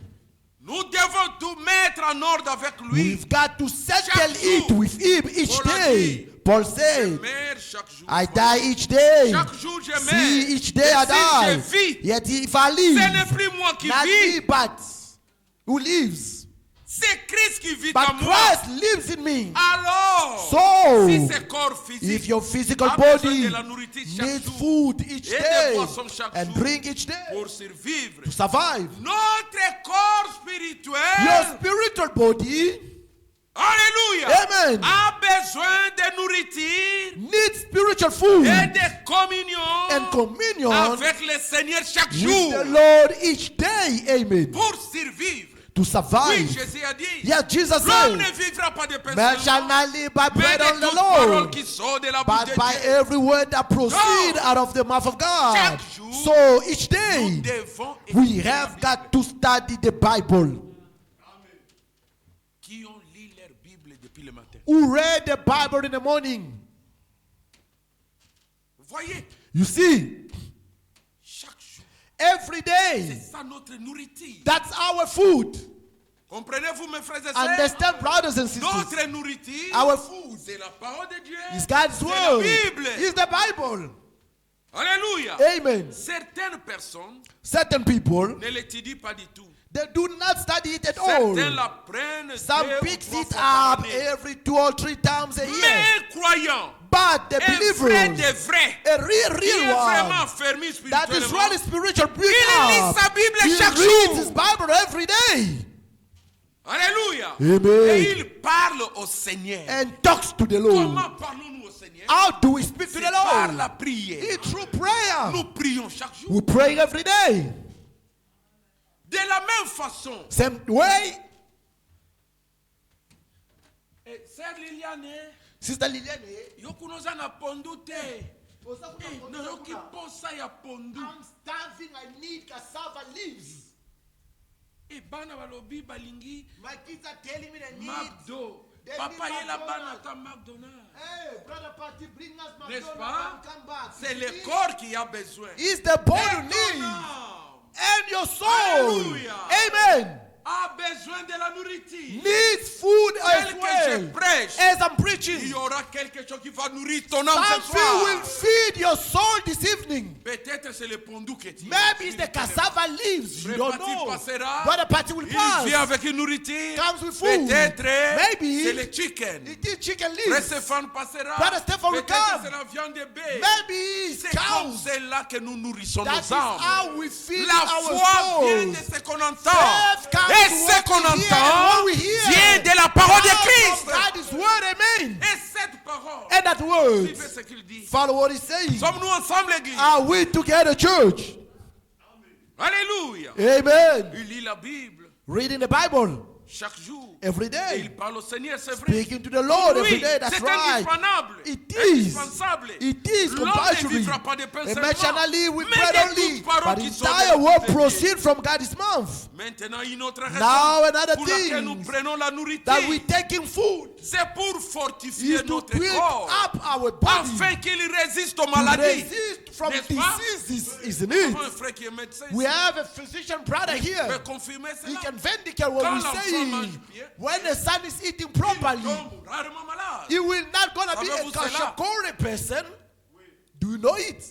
Nous devons tout mettre en ordre avec lui. We've got to settle Chaque it jour. with him each Paul a day. dit, Paul Je said, meurs chaque jour. I die each day. Chaque jour je meurs. See, each day I Et si je die. vis, Yet if I ce live, n'est plus moi qui not vis, me, but who lives? c'est Christ qui vit But en moi. Christ lives in me. Alors, So, si ce corps if physique your physical a besoin body de la nourriture chaque needs jour food each et des day boissons chaque and jour drink each day pour survivre, to survive, notre corps your spirituel, spiritual body alléluia, Amen. a besoin de nourriture needs spiritual food et de communion and communion avec le Seigneur chaque with jour the Lord each day. Amen. pour survivre. To Oui, survive. Jésus a dit, Yes, Jesus l'homme ne said, vivra pas de pain man shall seulement, not live by mais bread de toute on the parole Lord, qui sort de la bouche but de by Dieu. every word that proceeds Donc, out of the mouth of God. chaque jour, So each Nous day, devons we étudier la have Bible. got to study the Bible. Qui ont lu leur Bible depuis le matin. Who read the Bible in the morning? Voyez, You see, chaque jour, every c'est day, ça notre nourriture. that's our food. Comprenez-vous, mes frères et sœurs? Understand, brothers and sisters? Notre nourriture, Our food c'est la parole de Dieu. is God's C'est la word. Bible. Is the Bible. Alléluia. Amen. Certaines personnes Certain people, ne l'étudient pas du tout. they do not study it at all. Certains la prennent Some 2 ou picks 3 it fois par up année. every 2 or 3 times a year. Mais croyants, But the un vrai believers, de vrai, a qui est real vraiment one, fermé that is spirituellement, really spiritual, built il lit up. sa Bible He chaque reads his jour. Bible every day Alléluia. Amen. Et il parle au Seigneur. and talks to the Lord. Comment parlons-nous au Seigneur? How do we speak to C'est the par Lord? la prière. It's through prayer. Nous prions chaque jour. We pray every day. De la même façon. Same way, Sœur Liliane, Sister Liliane, yokunoza na pondu te. Nayoki posa ya pondu. I'm starving. I need cassava leaves. E bana balobi balingi My kids are telling me they need. McDo. They Papa need yela bana McDonald's. ta McDonald's. Hey, brother party, bring us my N'est-ce donut pas? and come back. C'est You le see? corps qui a besoin. It's the body Et you ton need âme and your soul. Hallelujah. Amen. a besoin de la nourriture. Needs food as Tel que well. je prêche, As I'm il preaching, y aura quelque chose qui va nourrir ton âme ce something will soir. feed your soul this evening. Peut-être c'est le pondu que tu Maybe it's the cassava leaves. You don't Parti know. passera. Brother party will Il pass. vient avec une nourriture. Comes with food. Peut-être Maybe c'est le chicken. It is chicken Frère leaves. Stéphane passera. Brother Stephen will Peut-être come. c'est la viande de bœuf. Maybe it's C'est comme cows. cela que nous nourrissons That nos is âmes. how we feed La our foi vient de souls. ce qu'on entend. Faith comes Et to ce what qu'on we hear and entend what we hear. vient de la parole de Out of Christ. God is word, amen. Et cette parole, And that word, suivez ce qu'il dit. follow what he's saying. Sommes-nous ensemble, l'église? Are we together, church? Alléluia. Amen. Il lit la Bible Reading the Bible chaque jour. every Et day. il parle au Seigneur, c'est vrai. Speaking to the Lord Oui, every day. That's c'est right. indispensable. It is. Indispensable. It is L'homme ne compulsory. vivra pas de pain A seulement, man shall not live with mais bread de only, toute parole but the qui sort de entire la word bouche de Dieu. proceeds from God's mouth. Maintenant, une autre raison Now another pour laquelle nous thing prenons la nourriture, that we taking food c'est pour fortifier is to notre build corps, up our body afin qu'il résiste aux to maladies. resist from N'est-ce pas? diseases, isn't Nous avons it? un frère qui est médecin. We have a physician brother Il here. peut confirmer He cela. can vindicate what Quand we're l'enfant mange saying. bien, When the son is eating Il properly, tombe rarement malade. he will not gonna be a Savez-vous cela? kashakore person. Do you know it?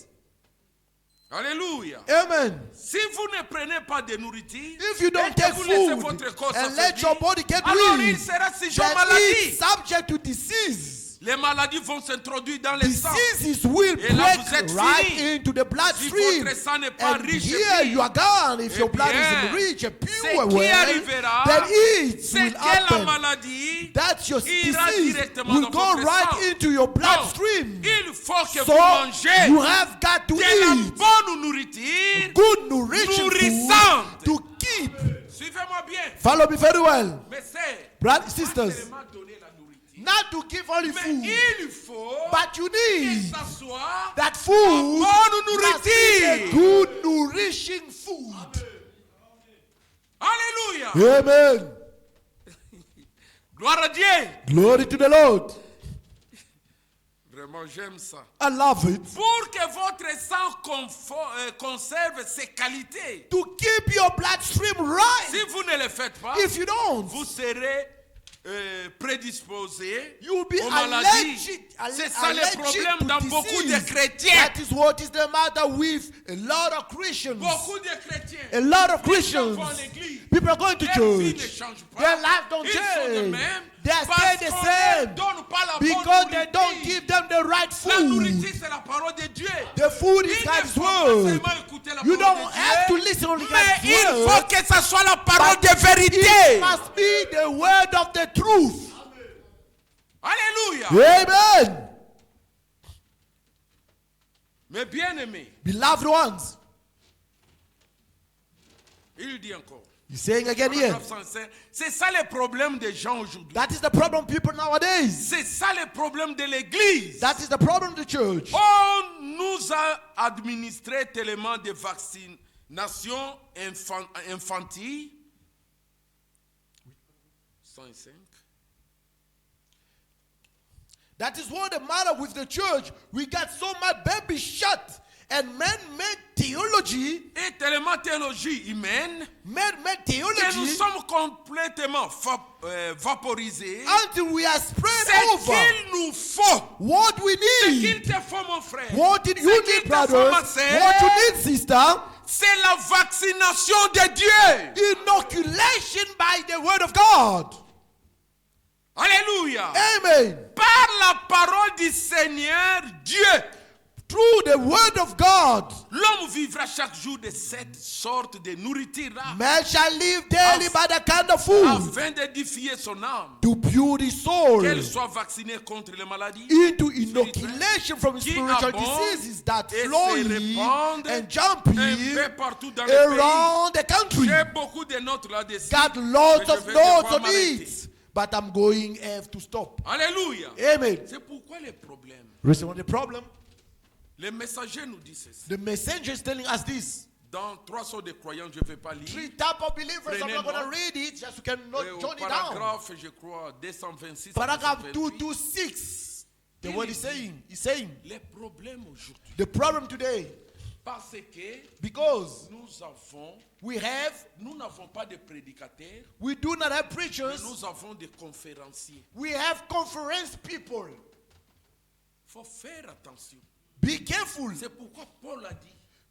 Alléluia. Amen. Si vous ne prenez pas de nourriture, If you don't et que take vous laissez food votre corps and let s'affaiblir, your body get alors il weak, sera sujet aux then maladies. it's subject to disease. les maladies vont s'introduire dans les sangs. Diseases will Et là, vous break êtes right fini. into the Si bloodstream. votre sang n'est pas And riche et here pur, you are gone. If eh your blood bien, isn't rich and ce pure, qui well, arrivera, then it c'est will que la happen. maladie That your ira disease directement will dans go votre right sang. into your Donc, bloodstream. il faut que So vous mangez you have got to de la eat bonne nourriture good nourishing nourrissante. food to keep. Suivez-moi bien. Follow me very well. Mais c'est Brothers, pas sisters, seulement donner la nourriture, not to give only mais food, il faut but you que need ça soit that la food bonne must be a nourriture. good nourishing food. Alléluia. Amen. Gloire à Dieu. Glory to the Lord. Vraiment, j'aime ça. I love it. Pour que votre sang conserve ses qualités. To keep your bloodstream right. Si vous ne le faites pas, If you don't, vous serez prédisposé you will be aux maladies. allergic. C'est ça le problème to dans beaucoup de disease. chrétiens. That is what is the matter with a lot of Christians. Beaucoup de chrétiens. A lot of Les gens Christians. vont à l'église. People are going to Leur vie ne church. change pas. Their life don't Ils sont de change. même. They are Parce staying the qu'on ne same. donne pas la Because bonne they don't nourriture. give them the right La nourriture, food. c'est la parole de Dieu. The food Il is ne God's faut pas word. seulement écouter la You parole don't de have to Dieu, listen only mais God's il word. faut que ça soit la parole But de vérité. it must be the word of the truth. Alléluia. Amen. Mais bien aimé, Beloved ones, il dit encore. he's saying again here, Paragraphe 105, c'est ça le problème des gens aujourd'hui. that is the problem people nowadays. C'est ça le problème de l'église. That is the problem of the church. On nous a administré tellement de vaccination infantile. 105. That is what the matter with the church. We got so much baby shot and man-made theology, Et tellement théologie humaine man-made que nous theology, sommes complètement vaporisés. until we are spread Ce over. qu'il nous faut, What we ce qu'il need, te faut mon frère, what did ce you qu'il need, te faut ma brothers, sœur, what you need, sister, c'est la vaccination de Dieu. inoculation by the word of God. Alléluia. Amen. Par la parole du Seigneur Dieu, Through the word of God, l'homme vivra chaque jour de cette sorte de nourriture-là, man shall live daily by the kind of food afin d'édifier son âme, to pure his soul qu'elle soit vaccinée contre les maladies into inoculation from qui spiritual abondent diseases that et flow se répandent and un jumping peu partout dans le pays. around the country. J'ai beaucoup de notes là-dessus. Got lots mais je of vais notes devoir on m'arrêter. it, but I'm going have to stop. Alléluia. Amen. C'est pourquoi les problèmes. Listen, what the problem? Les messagers nous disent ceci. The messenger is telling us this. Dans 3 sortes de croyants, je ne vais pas lire. 3 type of believers. I'm not going to Prenez-moi. read it, just you can not Et au join it down. paragraphe, je crois, 226. à Paragraph 228, 226. The word is saying, les problèmes aujourd'hui. the problem today, Parce que because nous n'avons pas de prédicateurs, we do not have mais preachers, nous avons des conférenciers. we have conference people. Il faut faire attention. Be careful. C'est pourquoi Paul a dit,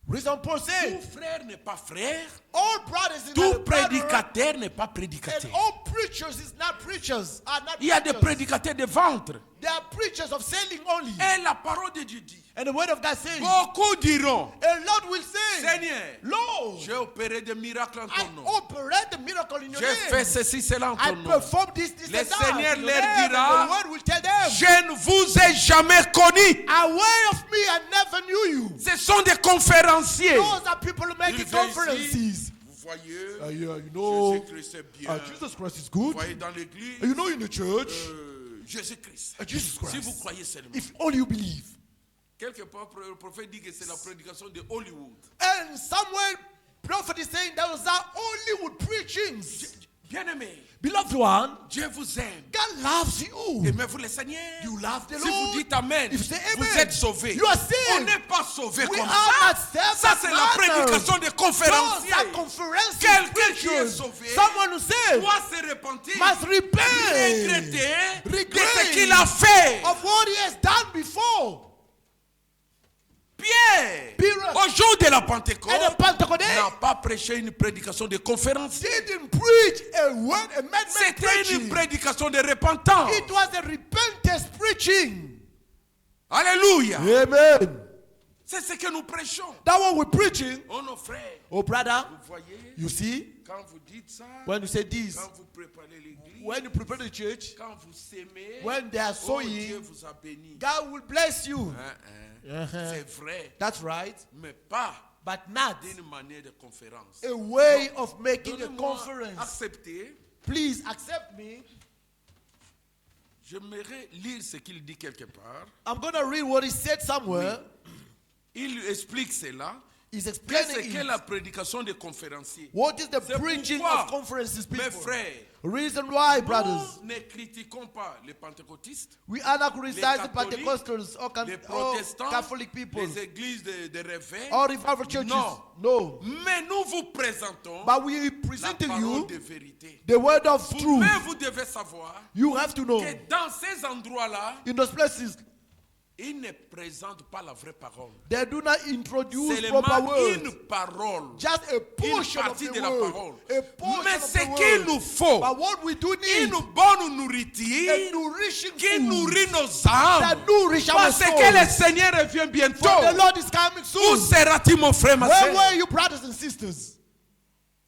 Reason Paul tout said, frère n'est pas frère, all brothers is tout not a brother, prédicateur n'est pas and prédicateur. all preachers is not preachers. Are not Il y a des preachers. prédicateurs de ventre. They are preachers of selling only. Et la parole de Dieu dit, And the word of God says, beaucoup diront, a Lord will say, Seigneur, Lord, j'ai opéré des miracles en I ton nom. operate the miracle in your J'ai fait name. ceci, cela en I ton nom. perform this, Le and that. Seigneur in your leur name. dira, And the word will tell them, Je ne vous ai jamais connu. aware of me, I never knew you. Ce sont des conférenciers. Those are people making Ils viennent conferences. ici. Vous voyez, Yeah, you know, Jésus-Christ est bien. Jesus Christ is Vous good. voyez dans l'église, You know, in the church, Jésus-Christ. Jesus Si vous Christ. croyez seulement. If all you believe. Quelque part, le prophète dit que c'est la prédication de Hollywood. And somewhere, prophet is saying that was our Hollywood preachings. Bien-aimé, Beloved one, Dieu vous aime. God loves you. Aimez-vous le Seigneur. You love the Si Lord. vous dites Amen, If you say vous amen, êtes sauvés. you are On saved. n'est pas sauvés We comme are ça. not saved Ça, c'est as la manners. prédication des Those conférenciers. are conferences, Quelqu'un qui est preachers. sauvé Someone who said, doit se repentir, must repent regretter de Regret ce qu'il a fait. of what he has done before. Pierre, Peter, au jour de la and the Pentecôte, Pentecost day, n'a pas prêché une prédication de conférencier. didn't preach a word, a man C'était preaching. une prédication de repentance. It was a repentance preaching. Alléluia. Amen. C'est ce que nous prêchons. That one we're preaching. Oh nos frères, Oh brother, vous voyez, you see, quand vous dites ça, when you say this, quand vous préparez l'église, when you prepare the church, quand vous s'aimez, when they are oh, Dieu sowing, vous a béni. God will bless you. Hein. C'est vrai, That's right. mais pas But not d'une manière de conférence. a way of making a Donnez-moi conference. accepter. Please accept me. J'aimerais lire ce qu'il dit quelque part. I'm going to read what he said somewhere. Il explique cela. He's Qu'est-ce explaining qu'est it. la prédication des conférenciers? What is the C'est preaching pourquoi, of conferences, mes people? frères, Reason why, brothers, nous ne critiquons pas les pentecôtistes, we are not criticizing the catholiques, Pentecostals or, les or protestants, Catholic people les églises de réveil. or revival churches. Non. No. Mais nous vous présentons But we la present to parole you de vérité. the word of truth. Mais vous devez savoir You have to know que dans ces endroits-là, in those places ils ne présentent pas la vraie parole. they do not introduce Seulement proper words. une parole. Just a portion of partie the de la word. parole. A portion Mais of ce the qu'il word. nous faut, But what we do need une bonne a nourriture nourishing qui food nourrit nos that âmes. nourish our Parce souls. que le Seigneur revient bientôt. For the Lord is coming Où soon. seras-tu, mon frère, ma Where soeur? were you, brothers and sisters?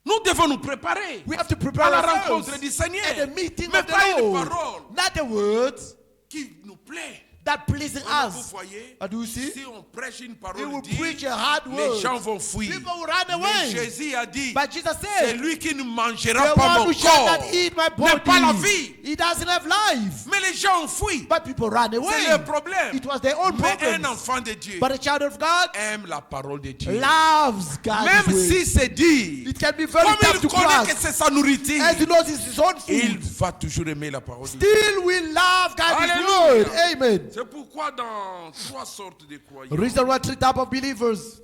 Nous devons nous préparer We have to à prepare la ourselves rencontre du Seigneur. at the meeting Mais of pas the une Lord. parole Not the words qui nous plaît. that pleasing Alors, vous us. voyez, Do you see? si on prêche une We parole will digne, preach a hard les word. gens vont fuir. People will run Mais away. Jésus a dit, But Jesus c'est said, lui qui ne mangera the pas one mon who shall corps not eat my n'est pas la body, vie. he doesn't have life. Mais les gens ont fui. But people ran C'est away. leur problème. It was their own Mais un problem. enfant de Dieu But a child of God aime la parole de Dieu. loves God's Même way. si c'est dit, It can be very comme tough il to connaît que grasp. c'est sa nourriture, As he knows it's his own il food, va toujours aimer la parole de Dieu. still we love God's Alléluia. word. Amen. C'est pourquoi dans trois sortes de croyants, Reason why three type of believers.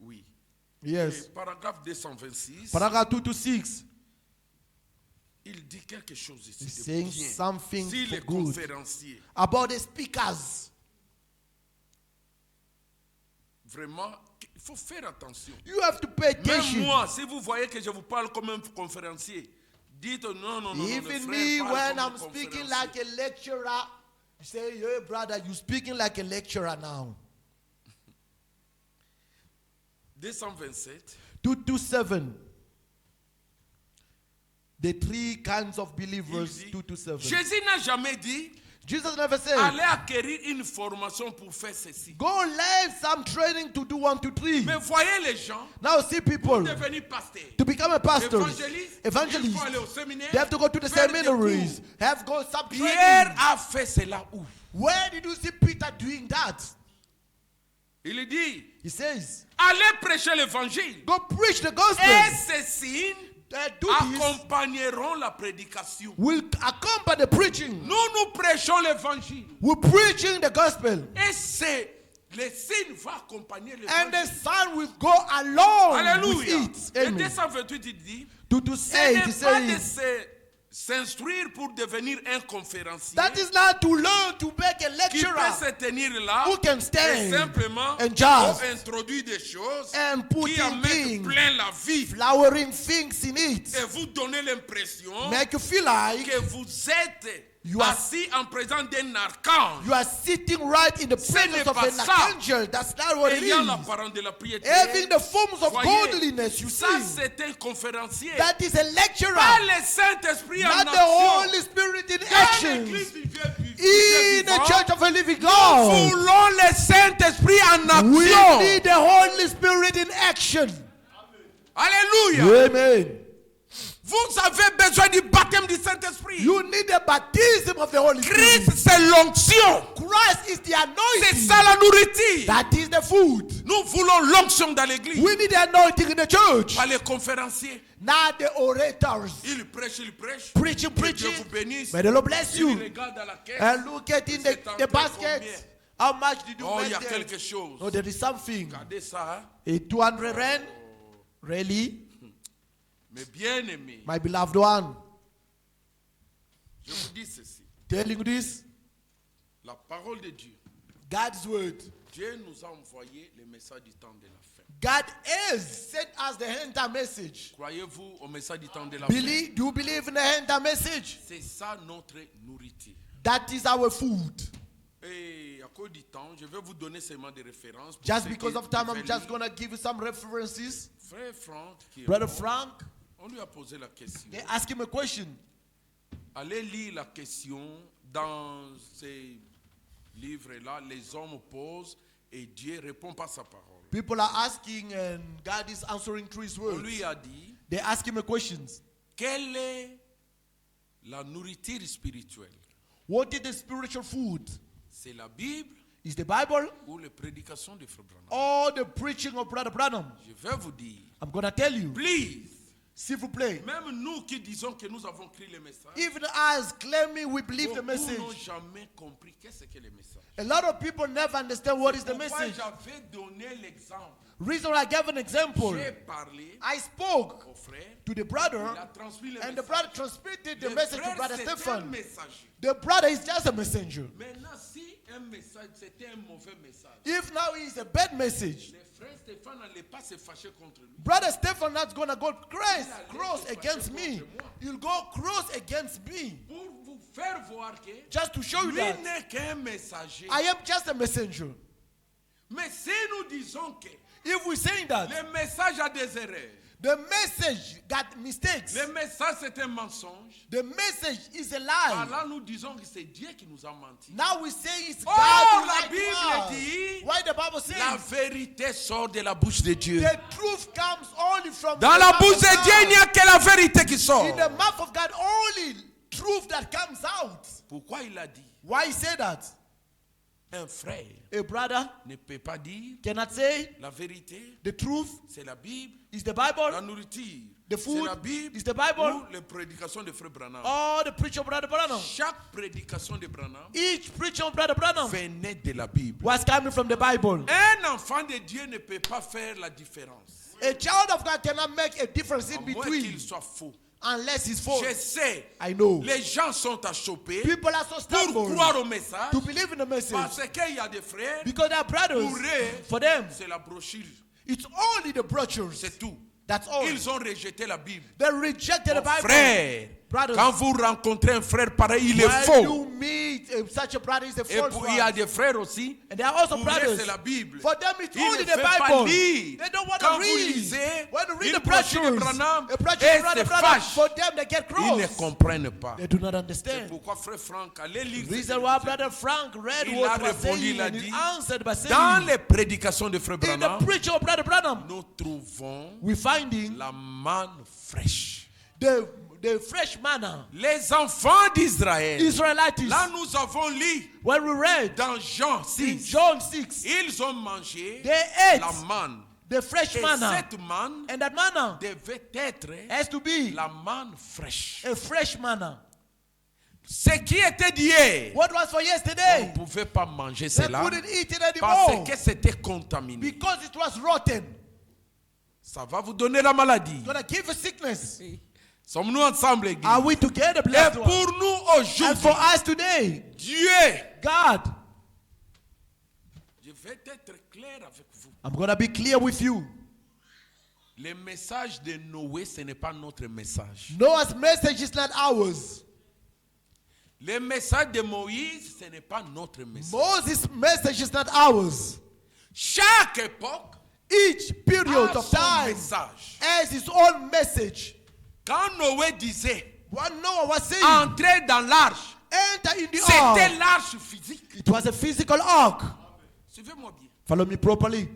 oui. Yes. Et paragraphe 226, Paragraph 2 to 6. il dit quelque chose ici He's de saying bien. something Si les for good conférenciers, about the speakers. vraiment, il faut faire attention. You have to pay Même attention. moi, si vous voyez que je vous parle comme un conférencier, dites non, non, non, le Even frère me, parle when comme un I'm speaking conférencier. like a lecturer, you say, hey brother, you're speaking like a lecturer now. 227, 227. The three kinds of il believers, dit, 227. Jésus n'a jamais dit, Jesus never said, allez acquérir une formation pour faire ceci. go learn some training to do 1, 2, 3. Mais voyez les gens, Now see people, pour devenir pasteur, to become a pastor, évangéliste, il evangelist, faut aller au séminaire, they have to go to the faire des seminaries, cours. have go some Pierre training. a fait cela où? Where did you see Peter doing that? Il dit, He says, allez prêcher l'évangile. go preach the gospel. Et ces signes Do this accompagneront la prédication. will accompany the preaching. Nous prêchons l'évangile. We're preaching the gospel. Et c'est les signes vont accompagner And the l'évangile. Son will go along Alléluia. with it. Et Amen. 228, il dit, 2 to ce 8, n'est he pas de says, s'instruire pour devenir un conférencier that is not to learn to make a qui peut lecturer se tenir là who can et stand simplement and just introduire des choses and put qui en in mettent things, plein la vie flowering things in it. et vous donner l'impression Make you feel like que vous êtes You are- assis en présence d'un archange you are sitting right in the presence n'est of pas an ça. archangel. That's not what it ayant is. l'apparence de la piété. Having the forms of Voyez, godliness, you ça see. c'est un conférencier. That is a lecturer. Pas le Saint-Esprit en Not the action. Holy Spirit in Dans action. l'église du Dieu In the vivant, church of a living nous God. voulons le Saint-Esprit en We action. need the Holy Spirit in action. Alléluia. Amen. Vous avez besoin du baptême du Saint-Esprit. You need the baptism of the Holy Christ, Spirit. c'est l'onction. Christ is the C'est anointing. ça la nourriture. That is the food. Nous voulons l'onction dans l'église. We need the anointing in the church. Pas les conférenciers. Not the orators. Ils prêchent, ils prêchent. Preaching, Que Dieu preaching. vous bénisse. May the Lord bless Ils you. regardent à la caisse. And look at in C'est the entré basket. combien? How much did you Oh, il y make a there? quelque chose. Oh, there is something. Regardez ça. Hein? A 200 rand? Really? Mais bien aimé, My beloved one. je vous dis ceci. Telling you this. La parole de Dieu God's word. Dieu nous a envoyé le message du temps de la fin. God has sent us the end time message. Croyez-vous au message du temps de la fin? Do you believe in the end time message? C'est ça notre nourriture. That is our food. Et à cause du temps, je vais vous donner seulement des références. pour Just ceux because qui of time, I'm veulent just lire. going to give you some references. Frère Franck, qui est Brother mort, Frank, on lui a posé la question. they ask him a question. Allez lire la question dans ces livres-là. Les hommes posent et Dieu répond par sa parole. People are asking and God is answering through his On word. lui a dit, They ask him a question. quelle est la nourriture spirituelle? What is the spiritual food? C'est la Bible Is the Bible ou les prédications de Frère Branham? or the preaching of Brother Branham? Je vais vous dire, I'm going to tell you. please, S'il vous plaît. même nous qui disons que nous avons écrit le message, Even us claiming we believe the beaucoup n'ont message. jamais compris qu'est-ce que le message. A lot of people never understand what is the Pourquoi message. j'avais donné l'exemple? Reason I gave an example. J'ai parlé I spoke au frère, to the il brother, a transmis le and the message. brother transmitted the Le message to frère, Brother c'était un Stephen. messager. The brother is just a messenger. Maintenant, si un message, c'était un mauvais message, If now he is a bad message, le frère Stéphane n'allait pas se fâcher contre lui. Brother Stephen not going to go cross against me. He'll go cross against me. Pour vous faire voir que Just to show you lui that n'est qu'un messager. I am just a messenger. Mais si nous disons que If we're saying that le message a des erreurs, the message got mistakes, le message c'est un mensonge, the message is a lie. alors nous disons que c'est Dieu qui nous a menti. Now we say it's Oh, God who la lied to Bible us. dit, Why the Bible says la vérité sort de la bouche de Dieu. the truth comes only from Dans the la mouth bouche of de Dieu, il n'y God. a que la vérité qui sort. In the mouth of God, only truth that comes out. Pourquoi il a dit? Why he say that? Un frère A brother ne peut pas dire cannot say la vérité, the truth c'est la Bible, is the la Bible, nourriture, the c'est food la Bible, is the Bible, ou les prédications de Frère Branham. or the preacher of Brother Branham. Chaque prédication de Branham Each preacher of Brother Branham venait de la Bible. was coming from the Bible. Un enfant de Dieu ne peut pas faire la différence, A child of God cannot make a difference à in moins between qu'il soit faux. unless he's false. Je sais, I know. les gens sont achoppés People are so pour stubborn croire au message to believe in the message parce qu'il y a des frères, because they're brothers. pour eux, For them, c'est la brochure, it's only the brochures. c'est tout. That's all. Ils ont rejeté la Bible. They rejected the Bible. Frère, Brothers, quand vous rencontrez un frère pareil, il est when faux. you meet such a brother, is a Et false puis il y a one. des frères aussi, And there are also pour eux brothers. c'est la Bible. For them, it's Ils only ne the veulent pas Bible. lire. They don't want Quand to vous read. lisez When you read une the brochure de brochures, Branham, a brochure et of Brother se Branham, fâchent. for them, they get Ils ne cross. comprennent pas. They do not C'est understand. pourquoi frère Franck, allez lire. The cette reason why émission. Brother Frank read Il what a was répondu, saying il a and he dit, answered by Dans saying, les prédications de frère in the Branham, preaching of Brother Branham, nous trouvons we finding la manne fraîche. the fresh manna. Les enfants d'Israël, Israelites, là nous avons lu when we read dans Jean in 6, John 6, ils ont mangé they ate la manne. the fresh Et manna. cette manne And that manna devait être has to be la manne fraîche. a fresh manna. Ce qui était d'hier, What was for on yesterday, ne pouvait pas manger they cela couldn't eat it parce anymore que c'était contaminé. because it was rotten. Ça va vous donner la maladie. It's gonna give you sickness. Sommes-nous ensemble, église? Are we together, Et blessed ones? pour nous And for aujourd'hui, us today, Dieu, God, je vais être clair avec vous. I'm gonna be clear with you. Le message de Noé, ce n'est pas notre message. Noah's message is not ours. Le message de Moïse, ce n'est pas notre message. Moses' message is not ours. Chaque époque Each period a of son time message. has its own message. Quand Noé disait What Noah was saying, entrer dans l'arche, enter in the c'était ark. l'arche physique. It was a physical ark. Suivez-moi bien. Follow me properly.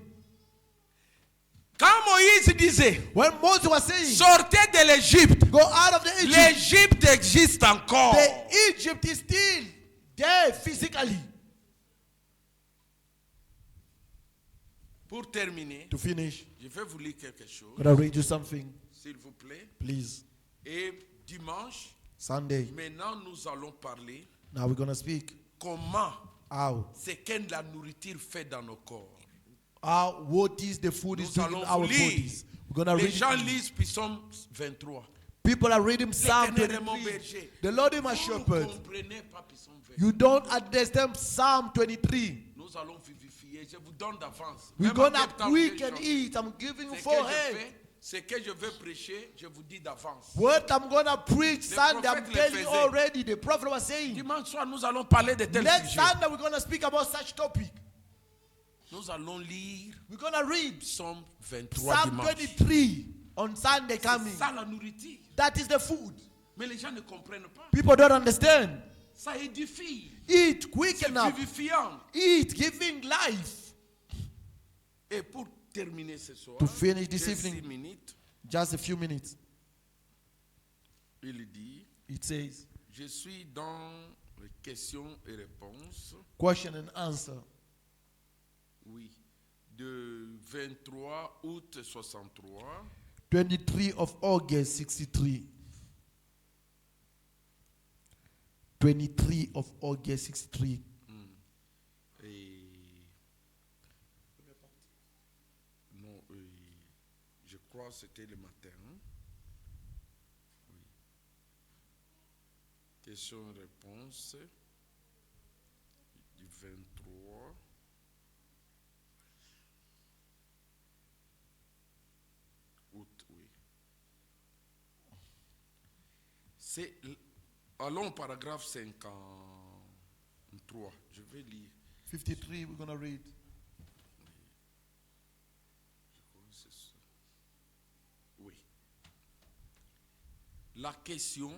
Quand Moïse disait When Moses was saying, sortez de l'Égypte, go out of the Egypt, l'Égypte existe encore. the Egypt is still there physically. Pour terminer, To finish, je vais vous lire quelque chose, I'm gonna read you something, s'il vous plaît. please. Et dimanche, Sunday. maintenant nous allons parler Now we're gonna speak comment how ce que la nourriture fait dans nos corps. what is the food is Nous doing in allons our lire. bodies. We're gonna Les read gens it. lisent Psaume 23. People are reading Psalm L'Éternel est mon 23. berger. The Lord is my Vous ne shepherd. comprenez pas Psaume 23. You don't understand Psalm 23. Nous nous allons vivifier. Je vous donne d'avance. We're Même gonna en temps, quick j'ai and changé. eat. I'm giving you Ce que je forehead. fais, ce que je veux prêcher, je vous dis d'avance. What I'm gonna preach Sunday, I'm prophètes le telling you faisaient. already. The prophet was saying, Dimanche soir, nous allons parler de tel next sujet. Sunday we're gonna speak about such topic. Nous allons lire We're gonna read Psaume 23 Psalm dimanche. 23 on Sunday coming. C'est ça la nourriture. That is the food. Mais les gens ne comprennent pas. People don't understand. Ça édifie. Eat, quicken C'est up. vivifiant. Eat, giving life. Et pour terminer ce soir, To finish this j'ai evening. 6 minutes, Just a few minutes. il dit, It says, je suis dans les questions et réponses, question and answer. oui, de 23 août 63 23 of August 63. 23 of August 63. et non, je crois que c'était le matin. Oui. Questions et réponses du 23 août, oui. Allons au paragraphe 53. Je vais lire. 53, we're going to read. Je crois que c'est ça. Oui. La question.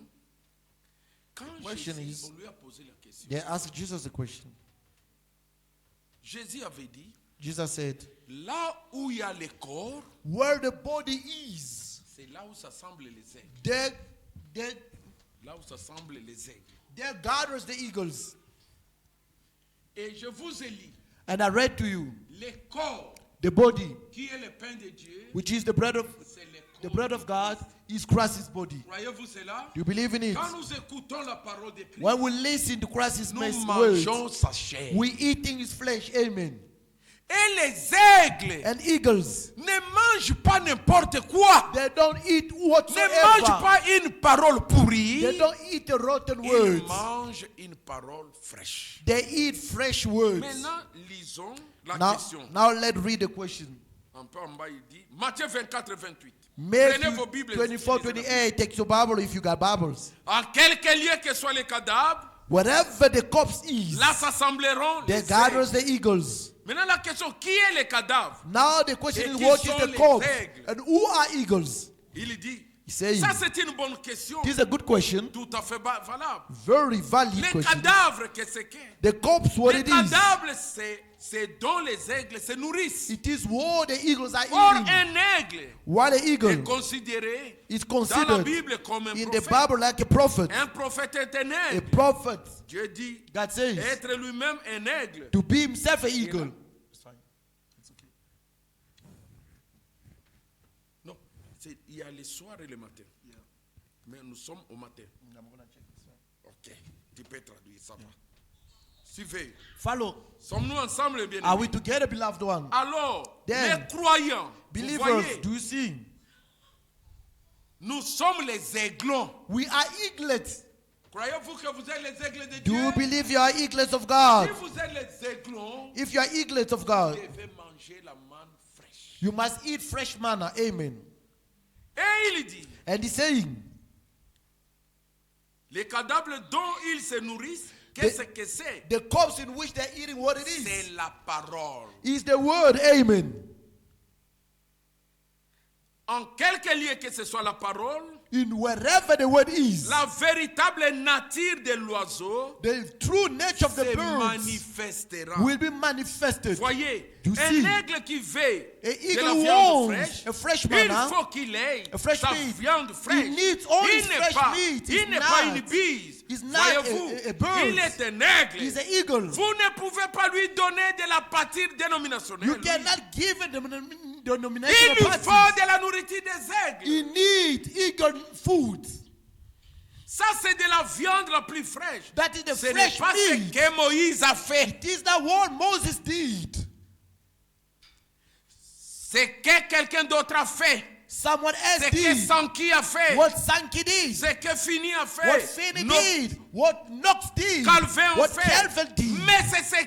Quand question Jésus, is- on lui a posé la question. They asked Jesus a question. Jésus avait dit, Jesus said, là où il y a le corps, where the body is, c'est là où s'assemblent les aigles. there Là où s'assemblent les aigles. gathers the eagles. Et je vous ai lu And I read to you, le corps the body, qui est le pain de Dieu, which is the bread of c'est le corps. the bread of God, is Christ's body. Croyez-vous cela? Do you believe in it? Quand nous écoutons la parole de Christ, When we listen to Christ's nous words, mangeons sa chair. we eating his flesh. Amen. Et les aigles And eagles, ne mangent pas n'importe quoi. they don't eat Ne whatsoever. mangent pas une parole pourrie. They don't eat the rotten Ils words. mangent une parole fraîche. They eat fresh words. Maintenant, lisons la Now, question. now let's read the question. Un peu en bas, il dit, Matthieu 24, 28. Matthew Prenez vos Bibles. 24, lisez-la. 28. Take your Bible if you got Bibles. En quelque lieu que soient les cadavres, Wherever the corpse is, là s'assembleront there les gathers aigles. the eagles. Maintenant, la question, qui est le cadavre? Now the question Et is, qui what is sont the les corpse? aigles? And who are eagles? Il dit, He says, ça c'est une bonne question. this is a good question. Tout à fait valable. Very valid Les question. cadavres, qu'est-ce que c'est? The corpse, what Les it is? cadavres, c'est dont les aigles se nourrissent. It is what the eagles are Or, eating. un aigle While the est eagle considéré is dans la considered Bible comme un in the prophète. Bible like a prophet. Un prophète est un A aigle. prophet, Dieu dit God says, être lui-même un aigle. to be himself an eagle. Non, il y a le soir et le matin. Mais nous sommes au matin. Ok, tu peux traduire, ça va. Suivez. Follow. Sommes-nous ensemble, bien Are aimés? we together, beloved one? Alors, Then, les croyants, vous Believers, voyez, do you see? nous sommes les aiglons. We are eaglets. Croyez-vous que vous êtes les aigles de Do Dieu? you believe you are eaglets of God? Si vous êtes les aiglons, If you are eaglets of vous God, devez manger la manne fraîche. you must eat fresh manna. Amen. Et il dit, And he's saying, les cadavres dont ils se nourrissent, qu'est-ce que c'est? the corpse in which they're eating, what it is, C'est la parole. is the word. Amen. En quelque lieu que ce soit la parole, In wherever the word is, la véritable nature de l'oiseau the true nature of the se birds manifestera. will be manifested. Voyez, You un see, aigle qui veut a de eagle la viande wants fraîche, a fresh il manna, faut qu'il ait a fresh sa meat. viande fraîche. He needs all Il his n'est fresh pas, meat. il He's n'est pas not- une bise. he's not a Voyez-vous, bird. il est un aigle. He's an eagle. Vous ne pouvez pas lui donner de la pâture dénominationnelle. You lui. cannot give it the Il denominational lui faut parties. de la nourriture des aigles. He needs eagle food. Ça, c'est de la viande la plus fraîche. That is the Ce n'est fresh pas ce meat. que Moïse a fait. It is that what Moses did. C'est que quelqu'un d'autre a fait. Someone else C'est que did. Sanki a fait. What Sankey did. C'est que Fini a fait. What Finney No- did. What Knox did. Calvin a What fait. Calvin did. Mais c'est ce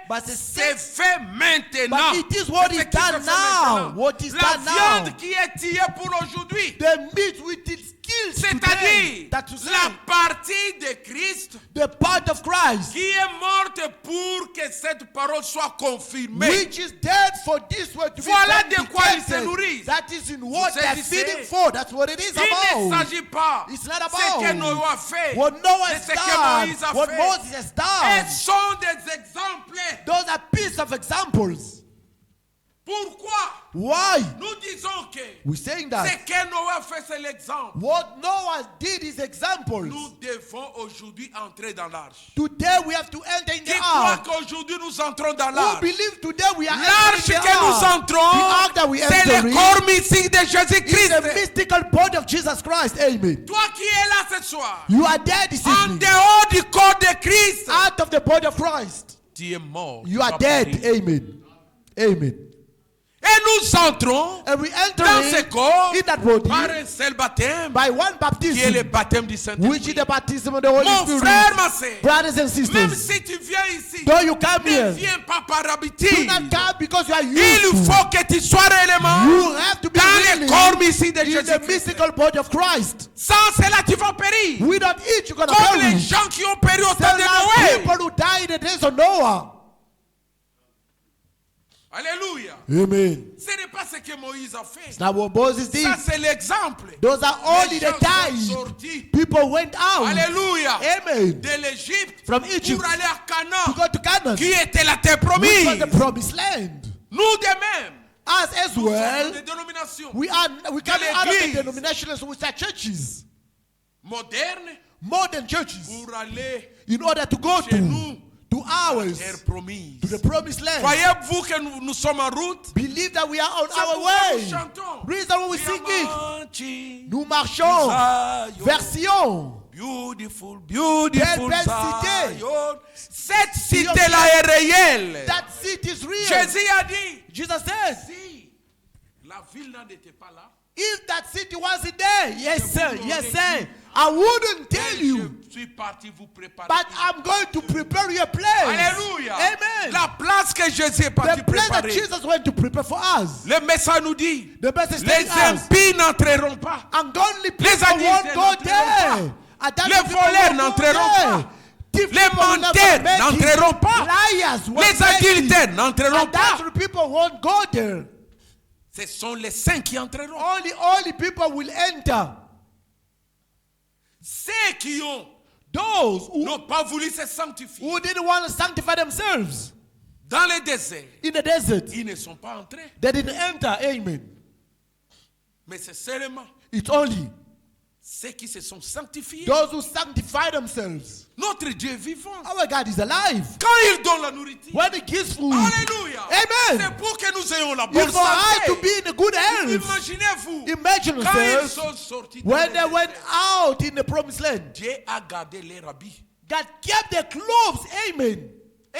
But que it's c'est fait maintenant. But it is what C'est ce is qui se done fait now. maintenant. What is La done viande now. qui est tirée pour aujourd'hui, The meat with its skills today. c'est-à-dire That to say, la partie de Christ the part of Christ, qui est morte pour que cette parole soit confirmée. which is dead for this word to Voilà be de quoi ils se vindicated. nourrissent. That is in what Vous they are saisissez? feeding for. That's what it is Il ne about. s'agit pas It's not de about ce que Noé a fait, what Noah de has ce que done, Moïse a what fait. Moses has Elles done. sont des exemples. Those are pieces of examples. Pourquoi Why? nous disons que We're saying ce that que Noé a fait, c'est l'exemple. what Noah did is examples. Nous devons aujourd'hui entrer dans l'arche. Today we have to enter in Qui the croit ark. qu'aujourd'hui nous entrons dans Who l'arche? believe today we are L'arche entering que the nous ark. The entrons, ark that we c'est enter le in corps mystique de is the Jésus-Christ. mystical body of Jesus Christ. Amen. Toi qui es là ce soir, You are dead this en evening. dehors du corps de Christ, Out of the body of Christ. tu es mort. You tu are vas dead. mourir. Amen. Amen. Et nous entrons And we enter dans ce corps in that body par un seul baptême, by one qui est le baptism, baptême du which is Saint-Esprit. the baptism of the Holy Mon frère, Spirit. ma sœur, Brothers and même sisters, si tu viens ici, though you come ne here, viens pas par do habitude. not come because you are Il used to. faut que tu sois réellement You have to be dans le really corps mystique de in the Jésus-Christ. mystical body of Christ. Sans cela, tu vas périr. Without it, you're going to Comme les perish. gens qui ont péri au temps There de are Noé. people who died in the days of Noah. Alléluia. Amen. Ce n'est pas ce que Moïse a fait. It's not what Moses did. Ça, c'est l'exemple. Those are only Les the gens sont times sortis. people went out. Alléluia. Amen. De l'Égypte From Egypt pour aller à to Canaan, go to Canaan, qui était la terre which was promise. the promised land. Nous de même, As nous well, sommes des dénominations we come out of the l'église. denominations which are churches, modernes modern churches, pour aller in order to go chez nous, to ours, terre promise. to the promised land. Croyez-vous que nous sommes en route? Believe that we are on C'est our pourquoi way. nous chantons. Reason why we sing it. Diamante, Nous marchons Zion, vers Sion. beautiful, beautiful Belle cité. Zion. Cette cité-là est réelle. That city is real. Jésus a dit, Jesus said, si la ville n'était pas là, if that city wasn't there, yes sir, yes sir, I wouldn't tell you, je suis parti vous préparer. but I'm going to prepare you a place. Alléluia. Amen. La place que Jésus est parti The place that préparer. Jesus went to prepare for us. Le message nous dit, The message les telling us, impies n'entreront pas. ungodly Les people adultes won't go n'entreront there. Adulterous Les people voleurs won't go n'entreront there. pas. Thief Les people will never menteurs make it. n'entreront pas. Liars won't Les make it. adultères n'entreront pas. Adulterous people won't go there. Ce sont les saints qui entreront. Only people will enter. Ceux qui Those who n'ont pas voulu se sanctifier didn't want to sanctify themselves dans le désert, in the desert, ils ne sont pas entrés. they didn't enter. Amen. Mais c'est seulement It's only ceux qui se sont sanctifiés. those who sanctify themselves. Notre Dieu est vivant. Our God is alive. Quand il donne la nourriture, When He gives food, alléluia, Amen. c'est pour que nous ayons la bonne It's for us to santé. be in a good health. Imaginez-vous, Imagine quand ils yourselves sont sortis dans when le they désert, went out in the promised land. Dieu a gardé les habits. God kept their clothes. Amen.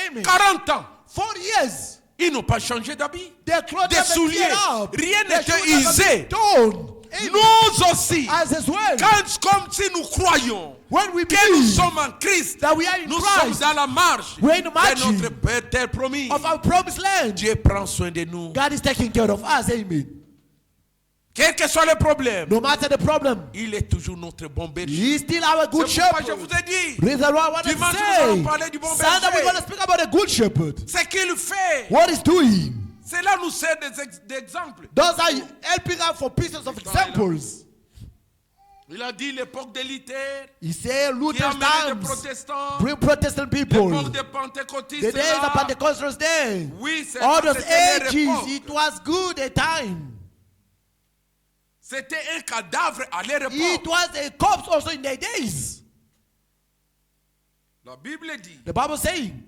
Amen. 40 ans, 40 years. ils n'ont pas changé d'habit. Their clothes Des never souliers. tear up. Rien Their n'était shoes never usé. been torn. Amen. Nous aussi, As well. comme si nous croyons When we que nous believe sommes en Christ, that we are in nous sommes Christ, dans la marche we're in the de marching notre Père terre promise. of our promised land, Dieu prend soin de nous. God is taking care of us. Amen. Quel que soit le problème, No matter the problem, il est toujours notre bon berger. He is still our good C'est pourquoi je shepherd. vous ai dit, Reason why I want to dimanche nous allons say, parler du bon Sunday we're berger. going to speak about the good shepherd. Ce qu'il fait, What he's doing. cela nous sert d'exemple. Those are helping us for pieces of examples. Il a dit l'époque de Luther, He said qui a Luther's amené des times protestants, bring Protestant people. l'époque des pentecôtistes, The days là. of Pentecostal day. Oui, c'est All dans those cette dernière ages, époque. it was good a time. C'était un cadavre à leur It époque. was a corpse also in their days. La Bible dit, The Bible saying,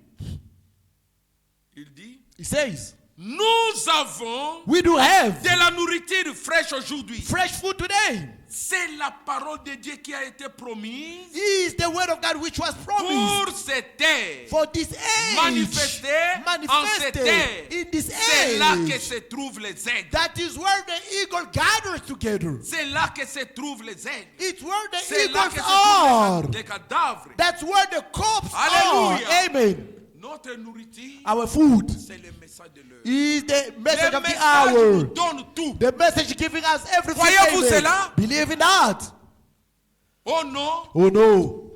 il dit, it says, nous avons we do have de la nourriture fraîche aujourd'hui. fresh food today. C'est la parole de Dieu qui a été promise Is the word of God which was promised pour cette terre. for this age. Manifesté en cette terre. in this C'est là que age. se trouvent les aigles. That is where the eagle gathers together. C'est là que se trouvent les aigles. It's where the C'est là que eagles se are. trouvent les cadavres. That's where the corpses Alléluia. are. Amen. Notre nourriture, Our food c'est le message de l'heure. is the message Le of the message nous hour. donne tout. The message giving us everything. Croyez-vous Amen. cela? Believe in that. Oh non, Oh no.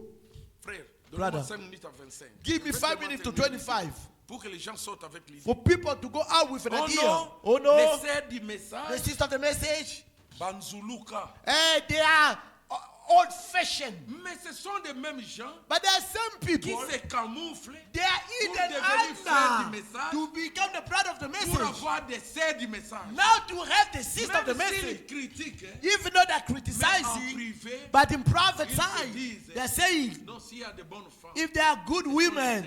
frère, donne-moi Brother. 5 minutes à 25. Give me Je vais 5 te minutes to maintenir 25. pour que les gens sortent avec l'idée. For people to go out with an Oh idea. non, Oh no. les sœurs du The message, sister of the message. Banzuluka. They are old fashioned. Mais ce sont les mêmes gens But there are some qui people. se camouflent They are pour hidden devenir frères du under message, to become the brother of the pour message. avoir des sœurs du message. Now to have the sister of the Même s'ils message. critiquent, hein, Even though they're mais en criticizing, privé, but in private ils se side, disent, they're saying, non, s'il y a de bonnes femmes, if they are good women,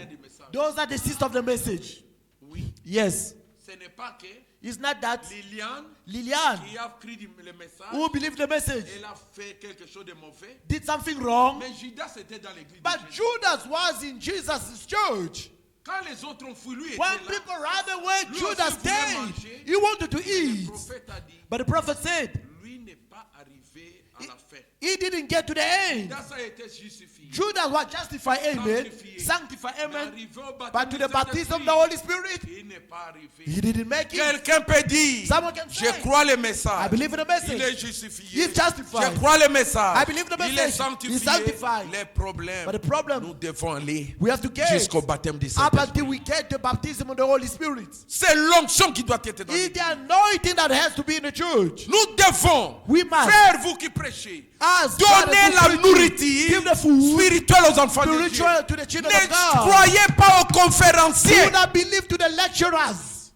those are the sisters of the message. oui, Yes. ce n'est pas que It's not that Liliane, Liliane, qui a pris le message, who believed the message, elle a fait quelque chose de mauvais, did something wrong. mais Judas était dans l'église. But de Jésus. Judas was in Jesus' church. Quand les autres ont fui, lui était When là. people ran away, Lui Judas aussi voulait stayed. manger. He wanted to Le eat. prophète a dit, But the prophet said, lui n'est pas arrivé à la fin. he didn't get to the end. Judas a été justifié. Judas was justified, amen. Sanctifié. Sanctified, Mais amen. arrivé au baptême But to du the baptism of Saint-Esprit, the Holy Spirit, il n'est pas arrivé. he didn't make it. Quelqu'un peut dire, Someone can je say, crois le I message. believe in the Il est message. justifié. He's justified. Je crois le message. I believe the Il est message. sanctifié. He's sanctified. Les problèmes, But the problem, nous devons aller we have to get jusqu'au baptême du up Saint-Esprit. until we get the baptism of the Holy Spirit. C'est l'onction qui doit être dans It's l'église. the anointing that has to be in the church. Nous devons, We must, frères, vous qui prêchez, as donner brothers la who preach, nourriture give the food spirituelle aux enfants de Dieu. spiritual to the children Ne of God. croyez pas aux Do conférenciers not believe to the lecturers.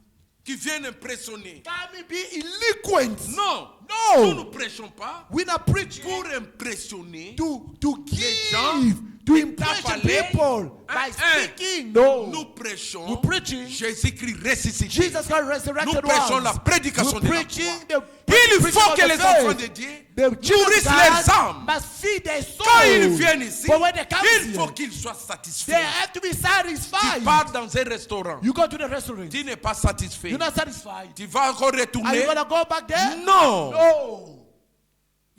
qui viennent impressionner. Can be eloquent. Non, nous ne No, prêchons pas we're not preaching pour impressionner. to gens give, to impress parler. people by Hein, speaking. No, Nous prêchons we're preaching Jésus-Christ ressuscité. Jesus Christ Nous resurrected prêchons ones. la prédication We're de la preaching croix. the Il preaching faut of que the les faith. enfants de Dieu The children of nourrissent God leurs âmes. must feed their soul. Quand ils viennent ici, But when they come il here, faut qu'ils soient they satisfaits. have to be Tu satisfied. pars dans un restaurant, You go to the restaurant. tu n'es pas satisfait. You're not satisfied. Tu vas encore Are retourner. you gonna go back there? Non. No.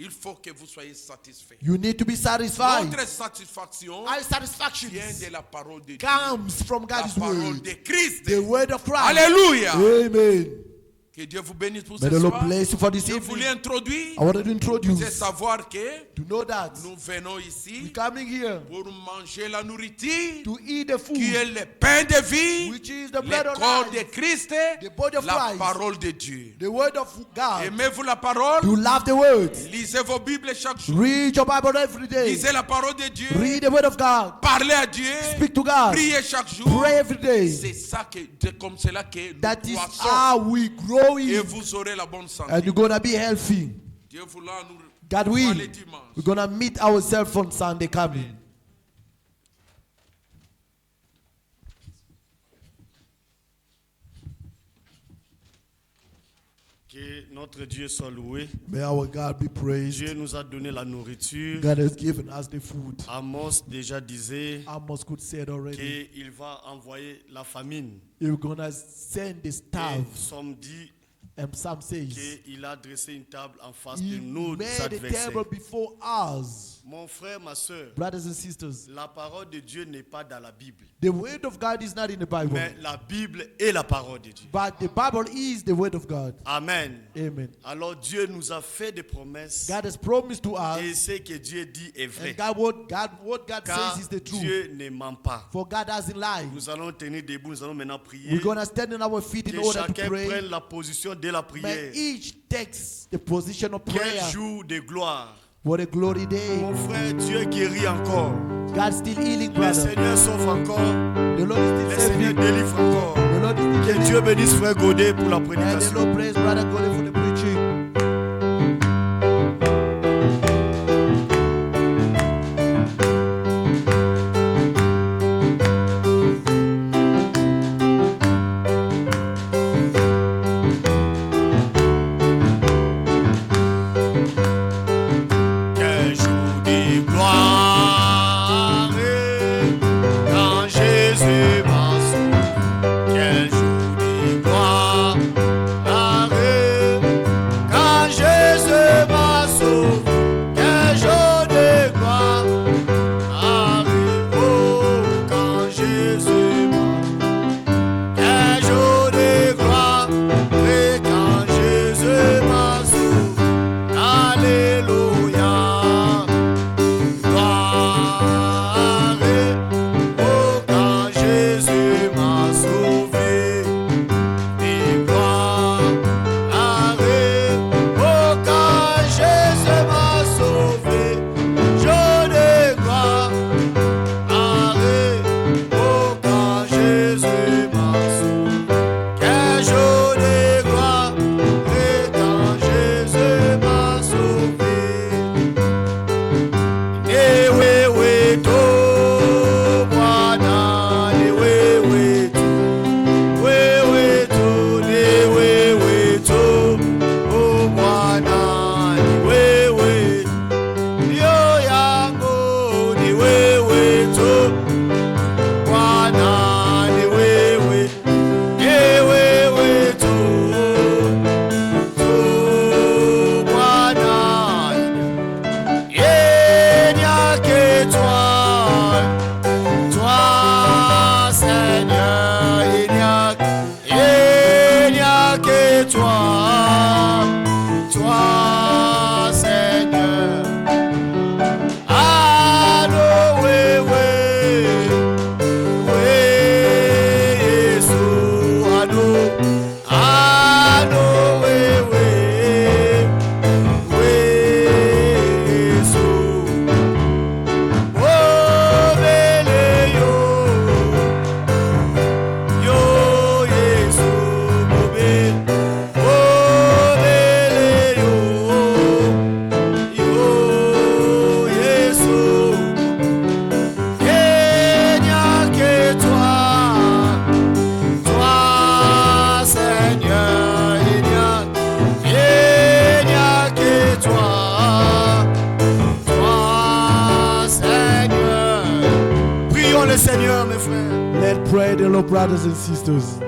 Il faut que vous soyez satisfaits. You need to be satisfied. Notre satisfaction Our satisfaction vient de la parole de Dieu. comes from La God's parole word. de Christ. The word of Christ. Alléluia. Amen. Que Dieu vous bénisse pour May ce the Lord soir. bless you for this Je voulais evening. introduire, I wanted to introduce c'est savoir que to know that nous venons we're ici coming here pour manger la nourriture to eat the qui est food, le pain de vie, which is the le bread of corps de life, Christ, the body of la Christ, parole de Dieu. the word of God. Aimez-vous la parole? You love the word. Lisez vos Bibles chaque jour. Read your Bible every day. Lisez la parole de Dieu. Read the word of God. Parlez à Dieu. Speak to God. Priez chaque jour. Pray every day. C'est ça que, c'est comme cela que nous That is croissons. how we grow Et in. vous aurez la bonne santé. And you're gonna be healthy. Dieu voulant nous God revoir will. les dimanches. We're gonna meet ourselves on Sunday coming. Que notre Dieu soit loué. May our God be praised. Dieu nous a donné la nourriture. God has given us the food. Amos déjà disait Amos could say it already. qu'il va envoyer la famine. You're gonna send the Et staff. Somme dit And Psalm says, qu'il a dressé une table en face He de nos made a adversaires. table before us. Mon frère, ma soeur, Brothers and sisters, la parole de Dieu n'est pas dans la Bible. the word of God is not in the Bible, Mais la Bible est la parole de Dieu. but the Bible is the word of God. Amen. Amen. Alors Dieu nous a fait des promesses. God has promised to Et us, ce que Dieu dit est vrai. and what God Car says is the truth. Dieu ne ment pas. For God doesn't lie. Nous allons tenir debout, nous allons maintenant prier. We're gonna stand on our feet in Que order to chacun pray. prenne la position de la May prière. each takes the position of prayer. Quel jour de gloire. What a glory day. Mon frère, Dieu guérit encore. God's still healing, Le brother. Seigneur sauve encore. The Lord Le is still Seigneur saving. délivre encore. The Lord is still Que saving. Dieu bénisse frère Godet pour la And the prédication. Lord praise brother God for the preaching. Quel jour de gloire quand Jésus m'a sauvé. Quel jour de gloire Let's pray, the Lord, brothers and sisters.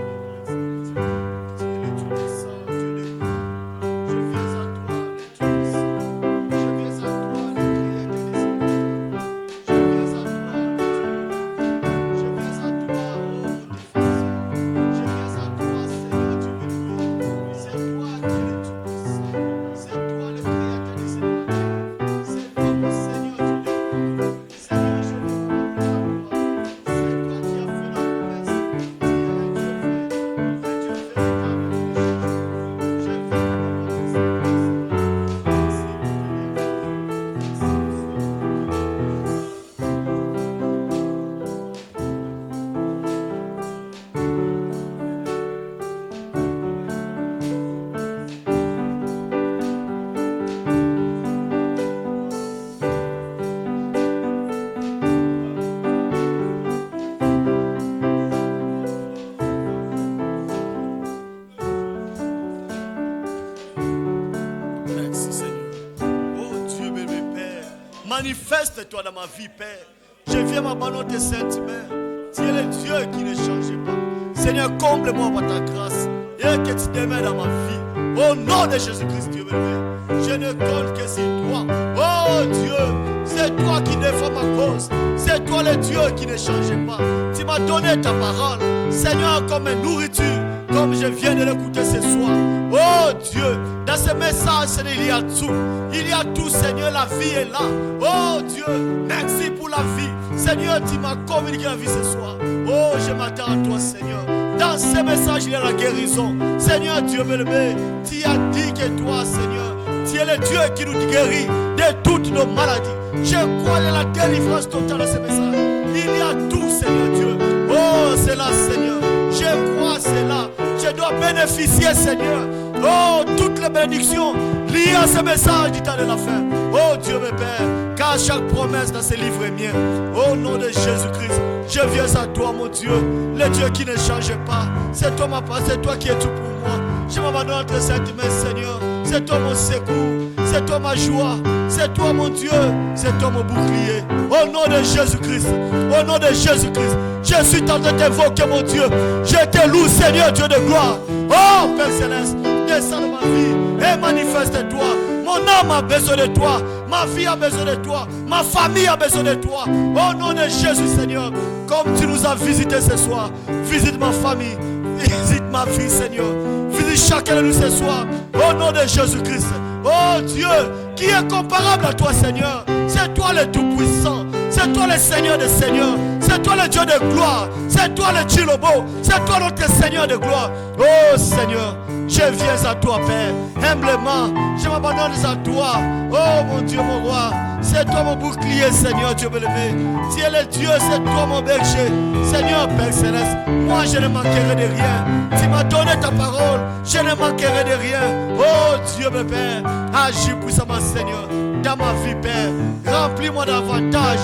Manifeste-toi dans ma vie, Père. Je viens m'abandonner tes saintes mains. Tu es le Dieu qui ne change pas. Seigneur, comble-moi par ta grâce et que tu demeures dans ma vie. Au nom de Jésus-Christ, Dieu béni. Je ne compte que sur toi. Oh Dieu, c'est toi qui défends ma cause. C'est toi le Dieu qui ne change pas. Tu m'as donné ta parole, Seigneur, comme une nourriture, comme je viens de l'écouter ce soir. Oh Dieu, dans ce message, Seigneur, il y a tout. Il y a tout, Seigneur, la vie est là. Oh Dieu, merci pour la vie. Seigneur, tu m'as communiqué la vie ce soir. Oh, je m'attends à toi, Seigneur. Dans ce message, il y a la guérison. Seigneur, Dieu bien-aimé, tu as dit que toi, Seigneur, tu es le Dieu qui nous guérit de toutes nos maladies. Je crois à la délivrance totale dans ce message. Il y a tout, Seigneur Dieu. Oh, c'est là, Seigneur. Je crois, c'est là. Je dois bénéficier, Seigneur. Oh, toutes les bénédictions liées à ce message du temps de la fin. Oh, Dieu mon Père, car chaque promesse dans ce livre est mienne. Au nom de Jésus-Christ, je viens à toi, mon Dieu, le Dieu qui ne change pas. C'est toi ma part, c'est toi qui es tout pour moi. Je m'abandonne entre cette main, Seigneur. C'est toi mon secours, c'est toi ma joie, c'est toi mon Dieu, c'est toi mon bouclier. Au nom de Jésus-Christ, au nom de Jésus-Christ, je suis en train de t'invoquer, mon Dieu. Je te loue, Seigneur, Dieu de gloire. Oh, Père Céleste, descends dans ma vie et manifeste-toi. Mon âme a besoin de toi, ma vie a besoin de toi, ma famille a besoin de toi. Au nom de Jésus, Seigneur, comme tu nous as visités ce soir, visite ma famille, visite ma vie, Seigneur. Visite chacun de nous ce soir. Au nom de Jésus-Christ, Oh Dieu, qui est comparable à toi, Seigneur? C'est toi le Tout-Puissant. C'est toi le Seigneur des Seigneurs. C'est toi le Dieu de gloire. C'est toi le Chilobo. C'est toi notre Seigneur de gloire. Oh Seigneur, je viens à toi, Père. Humblement, je m'abandonne à toi. Oh mon Dieu, mon roi. C'est toi mon bouclier, Seigneur, Dieu bien-aimé. Tu es le Dieu, c'est toi mon berger. Seigneur, Père Céleste, moi je ne manquerai de rien. Tu m'as donné ta parole, je ne manquerai de rien. Oh Dieu, mon Père, agis puissamment, Seigneur, dans ma vie, Père. Remplis-moi davantage.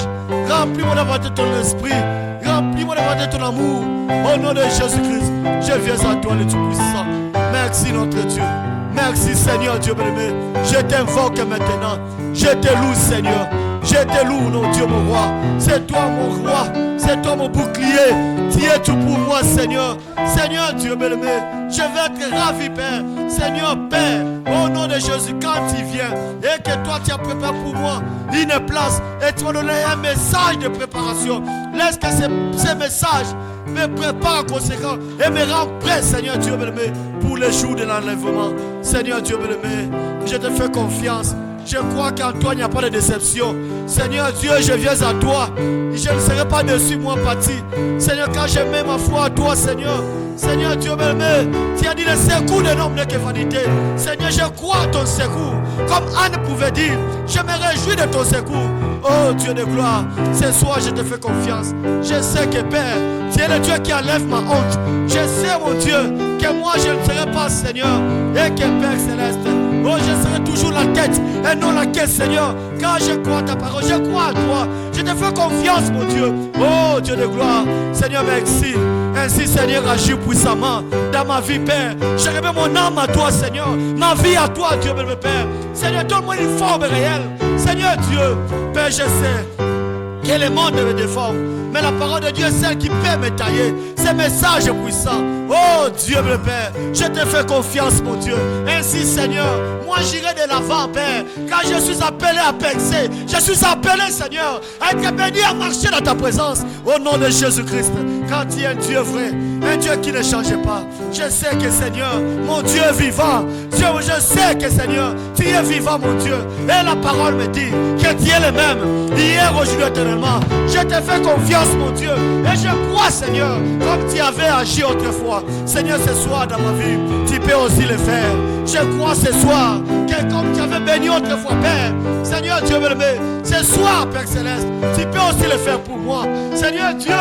Remplis-moi davantage de ton esprit. Remplis-moi davantage de ton amour. Au nom de Jésus-Christ, je viens à toi, le Tout-Puissant. Merci, notre Dieu. Merci, Seigneur, Dieu bien-aimé. Je t'invoque maintenant. Je te loue, Seigneur. Je te loue, mon Dieu, mon roi. C'est toi, mon roi. C'est toi, mon bouclier. Tu es tout pour moi, Seigneur. Seigneur, Dieu bien-aimé, je vais être ravi, Père. Seigneur, Père, au nom de Jésus, quand tu viens et que toi, tu as préparé pour moi une place et tu m'as donné un message de préparation. Laisse que ces messages me préparent en conséquence et me rendent prêt, Seigneur Dieu bien-aimé, pour le jour de l'enlèvement. Seigneur Dieu bien-aimé, je te fais confiance. Je crois qu'en toi, il n'y a pas de déception. Seigneur Dieu, je viens à toi. Je ne serai pas dessus, moi, parti. Seigneur, quand je mets ma foi à toi, Seigneur. Seigneur Dieu bien-aimé, tu as dit le secours de l'homme n'est que vanité. Seigneur, je crois à ton secours. Comme Anne pouvait dire, je me réjouis de ton secours. Oh Dieu de gloire, ce soir je te fais confiance. Je sais que Père, tu es le Dieu qui enlève ma honte. Je sais, mon Dieu, que moi je ne serai pas, Seigneur. Et que Père Céleste, oh, je serai toujours la tête et non la quête, Seigneur. Car je crois à ta parole, je crois à toi. Je te fais confiance, mon Dieu. Oh Dieu de gloire, Seigneur, merci. Ainsi, Seigneur, agis puissamment dans ma vie, Père. Je remets mon âme à toi, Seigneur. Ma vie à toi, Dieu, mon Père. Seigneur, donne-moi une forme réelle. Seigneur Dieu, Père, je sais que le monde me déforme. Mais la parole de Dieu est celle qui peut me tailler. Ce message est puissant. Oh Dieu, mon Père, je te fais confiance, mon Dieu. Ainsi, Seigneur, moi j'irai de l'avant, Père. Car je suis appelé à percer. Je suis appelé, Seigneur, à être béni, à marcher dans ta présence. Au nom de Jésus-Christ. Car tu es un Dieu vrai, un Dieu qui ne change pas. Je sais que, Seigneur, mon Dieu est vivant. Dieu, je sais que, Seigneur, tu es vivant, mon Dieu. Et la parole me dit que tu es le même, hier, aujourd'hui, éternellement. Je te fais confiance, mon Dieu. Et je crois, Seigneur, comme tu avais agi autrefois. Seigneur, ce soir dans ma vie, tu peux aussi le faire. Je crois ce soir que comme tu avais béni autrefois, Père, Seigneur Dieu bien-aimé, ce soir, Père Céleste, tu peux aussi le faire pour moi. Seigneur Dieu,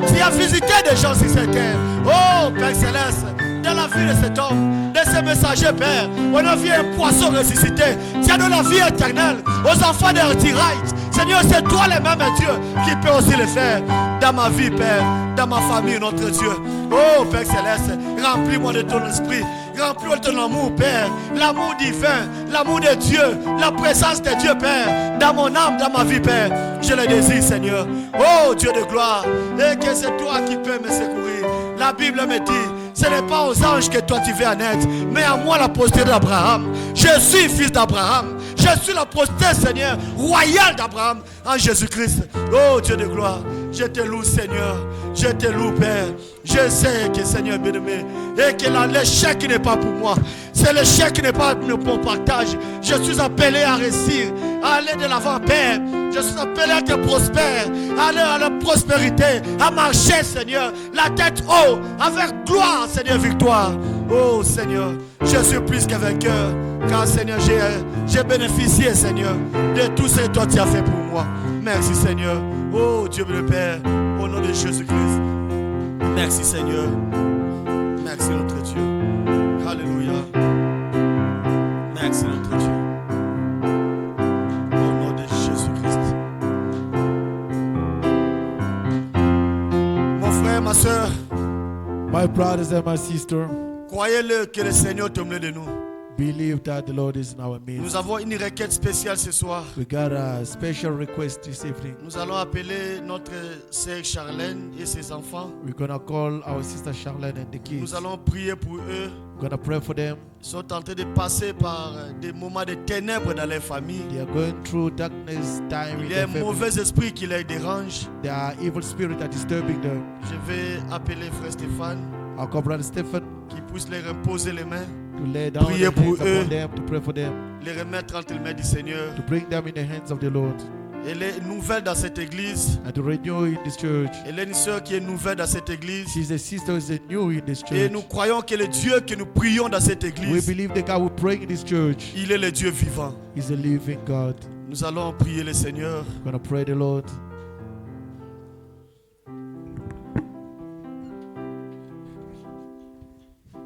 tu as visité des gens sur cette terre. Oh, Père Céleste, dans la vie de cet homme, de ce messager, Père, on a vu un poisson ressuscité. Tu as donné la vie éternelle aux enfants de Retiraït. Seigneur, c'est toi le même Dieu qui peut aussi le faire dans ma vie, Père, dans ma famille, notre Dieu. Oh, Père Céleste, remplis-moi de ton esprit. Remplis-moi de ton amour, Père. L'amour divin, l'amour de Dieu, la présence de Dieu, Père, dans mon âme, dans ma vie, Père. Je le désire, Seigneur. Oh, Dieu de gloire. Et que c'est toi qui peux me secourir. La Bible me dit, ce n'est pas aux anges que toi tu veux en être, mais à moi la postérité d'Abraham. Je suis fils d'Abraham. Je suis la postérité, Seigneur, royale d'Abraham en Jésus-Christ. Oh Dieu de gloire, je te loue, Seigneur. Je te loue, Père. Je sais que, Seigneur bien-aimé, et que l'échec n'est pas pour moi. C'est l'échec qui n'est pas mon partage. Je suis appelé à réussir, à aller de l'avant, Père. Je suis appelé à être prospère, à aller à la prospérité, à marcher, Seigneur, la tête haut, avec gloire, Seigneur, victoire. Oh, Seigneur, je suis plus qu'un vainqueur, car, Seigneur, j'ai bénéficié, Seigneur, de tout ce que toi tu as fait pour moi. Merci, Seigneur. Oh, Dieu le Père, au nom de Jésus-Christ. Merci, Seigneur. Merci, notre Dieu. Alléluia. Merci, notre Dieu. Au nom de Jésus-Christ. Mon frère, ma soeur, My brothers and my sisters, croyez-le que le Seigneur te de nous. believe that the Lord is in our midst. Nous avons une requête spéciale ce soir. We got a special request this evening. Nous allons appeler notre sœur Charlène et ses enfants. We're going to call our sister Charlene and the kids. Nous allons prier pour eux. We're going to pray for them. Ils sont en train de passer par des moments de ténèbres dans leur famille. They are going through darkness time in Il y a their un family. mauvais esprit qui les dérange. There are evil spirits that are disturbing them. Je vais appeler frère Stéphane Our brother Stephen, qui puisse leur imposer les mains. to lay down Priez their pour hands upon eux. them, to pray for them, les remettre entre les mains du Seigneur. to bring them in the hands of the Lord, Elle est nouvelle dans cette église. and to renew in this church. Elle est une sœur qui est nouvelle dans cette église. She's a sister who is new in this Et church. nous croyons que le Dieu que nous prions dans cette We église, believe the God we pray in this church il est le Dieu vivant. is a living God. Nous allons prier le Seigneur. We're going to pray the Lord.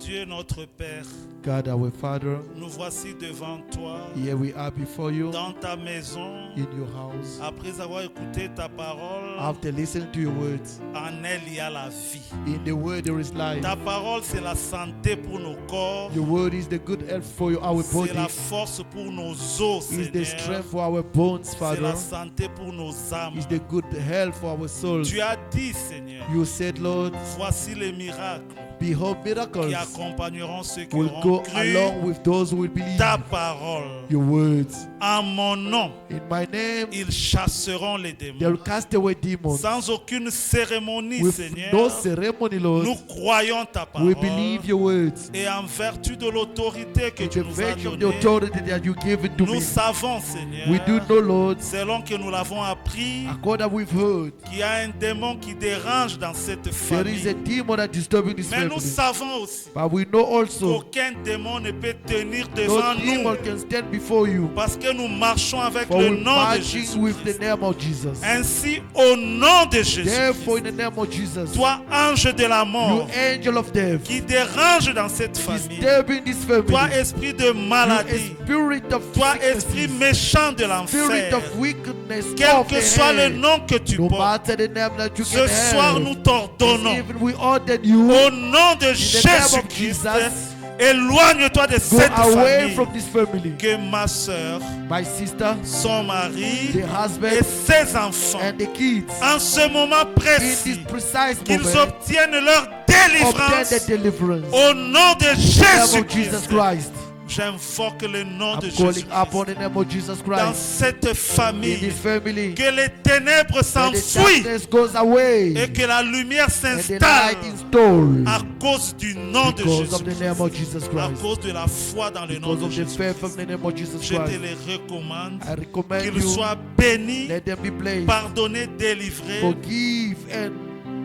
Dieu notre Père, God, our Father, nous voici devant toi, here we are before you dans ta maison, in your house. après avoir écouté ta parole. After listening to your words, En elle, il y a la vie. in the word there is life. Ta parole, c'est la santé pour nos corps. Your word is the good health for our body, C'est la force pour nos os, is the Seigneur. strength for our bones, C'est Father, la santé pour nos âmes. is the good health for our souls. Tu as dit, Seigneur, You said, Lord, voici les miracles behold miracles qui accompagneront ceux qui will auront go cru along with those who will believe ta parole. your words. En mon nom, In my name, ils chasseront les they will démons. cast away demons. Sans aucune cérémonie, With Seigneur, no ceremony, Lord, nous croyons ta we parole. believe your words. Et en vertu de l'autorité que In tu the nous as virtue of the donnée, authority that you give it to nous me, savons, Seigneur, we do know, Lord, selon que nous l'avons appris, according we've heard, qu'il y a un démon qui dérange dans cette there is a famille. demon that disturbing this Mais nous family. savons aussi But we know also qu'aucun démon ne peut tenir no devant nous demon can stand before you. parce que nous marchons avec For le we're nom de marching with the Jésus. name of Jesus. Ainsi, au nom de Jésus, Therefore, in the name of Jesus, toi, ange de la you mort, angel of death, qui dérange dans cette famille, disturbing this family, toi, esprit de you maladie, a spirit of toi, sickness, esprit méchant de spirit l'enfer, of wickedness, quel of que the soit le hell. nom que tu No portes, matter the name that you ce can soir, nous have, t'ordonnons, even we order you, au nom de in the name of Jésus-Christ, Jesus, éloigne-toi de go cette away famille. from this family. Que ma soeur, My sister, son mari the et husband, ses enfants, and the kids, en ce moment in this précis, precise qu'ils moment, obtiennent leur obtain délivrance the deliverance. au nom de In the name of Jesus Jésus-Christ. Christ. J'invoque le nom de I'm calling Jésus upon the name of Jesus dans Christ. cette In famille. this family, Que les ténèbres that the s'enfuient darkness goes away et que la lumière and the s'installe light installed à cause du nom de because of the Jésus. name of Jesus À Christ. cause de la foi dans le nom Because de of the Jésus. faith of the name of Jesus Je te Christ. les recommande. I recommend Qu'ils you, soient bénis, let them be blessed, pardonnés, délivrés forgive and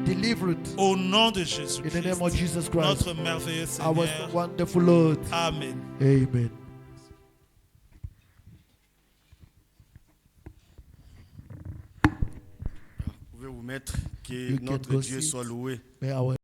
delivered au nom de Jésus. in the name of Jesus Christ. Notre merveilleux Our Seigneur. wonderful Lord. Amen. Amen. Vous pouvez vous mettre, que You can notre go Dieu sit. soit loué. May our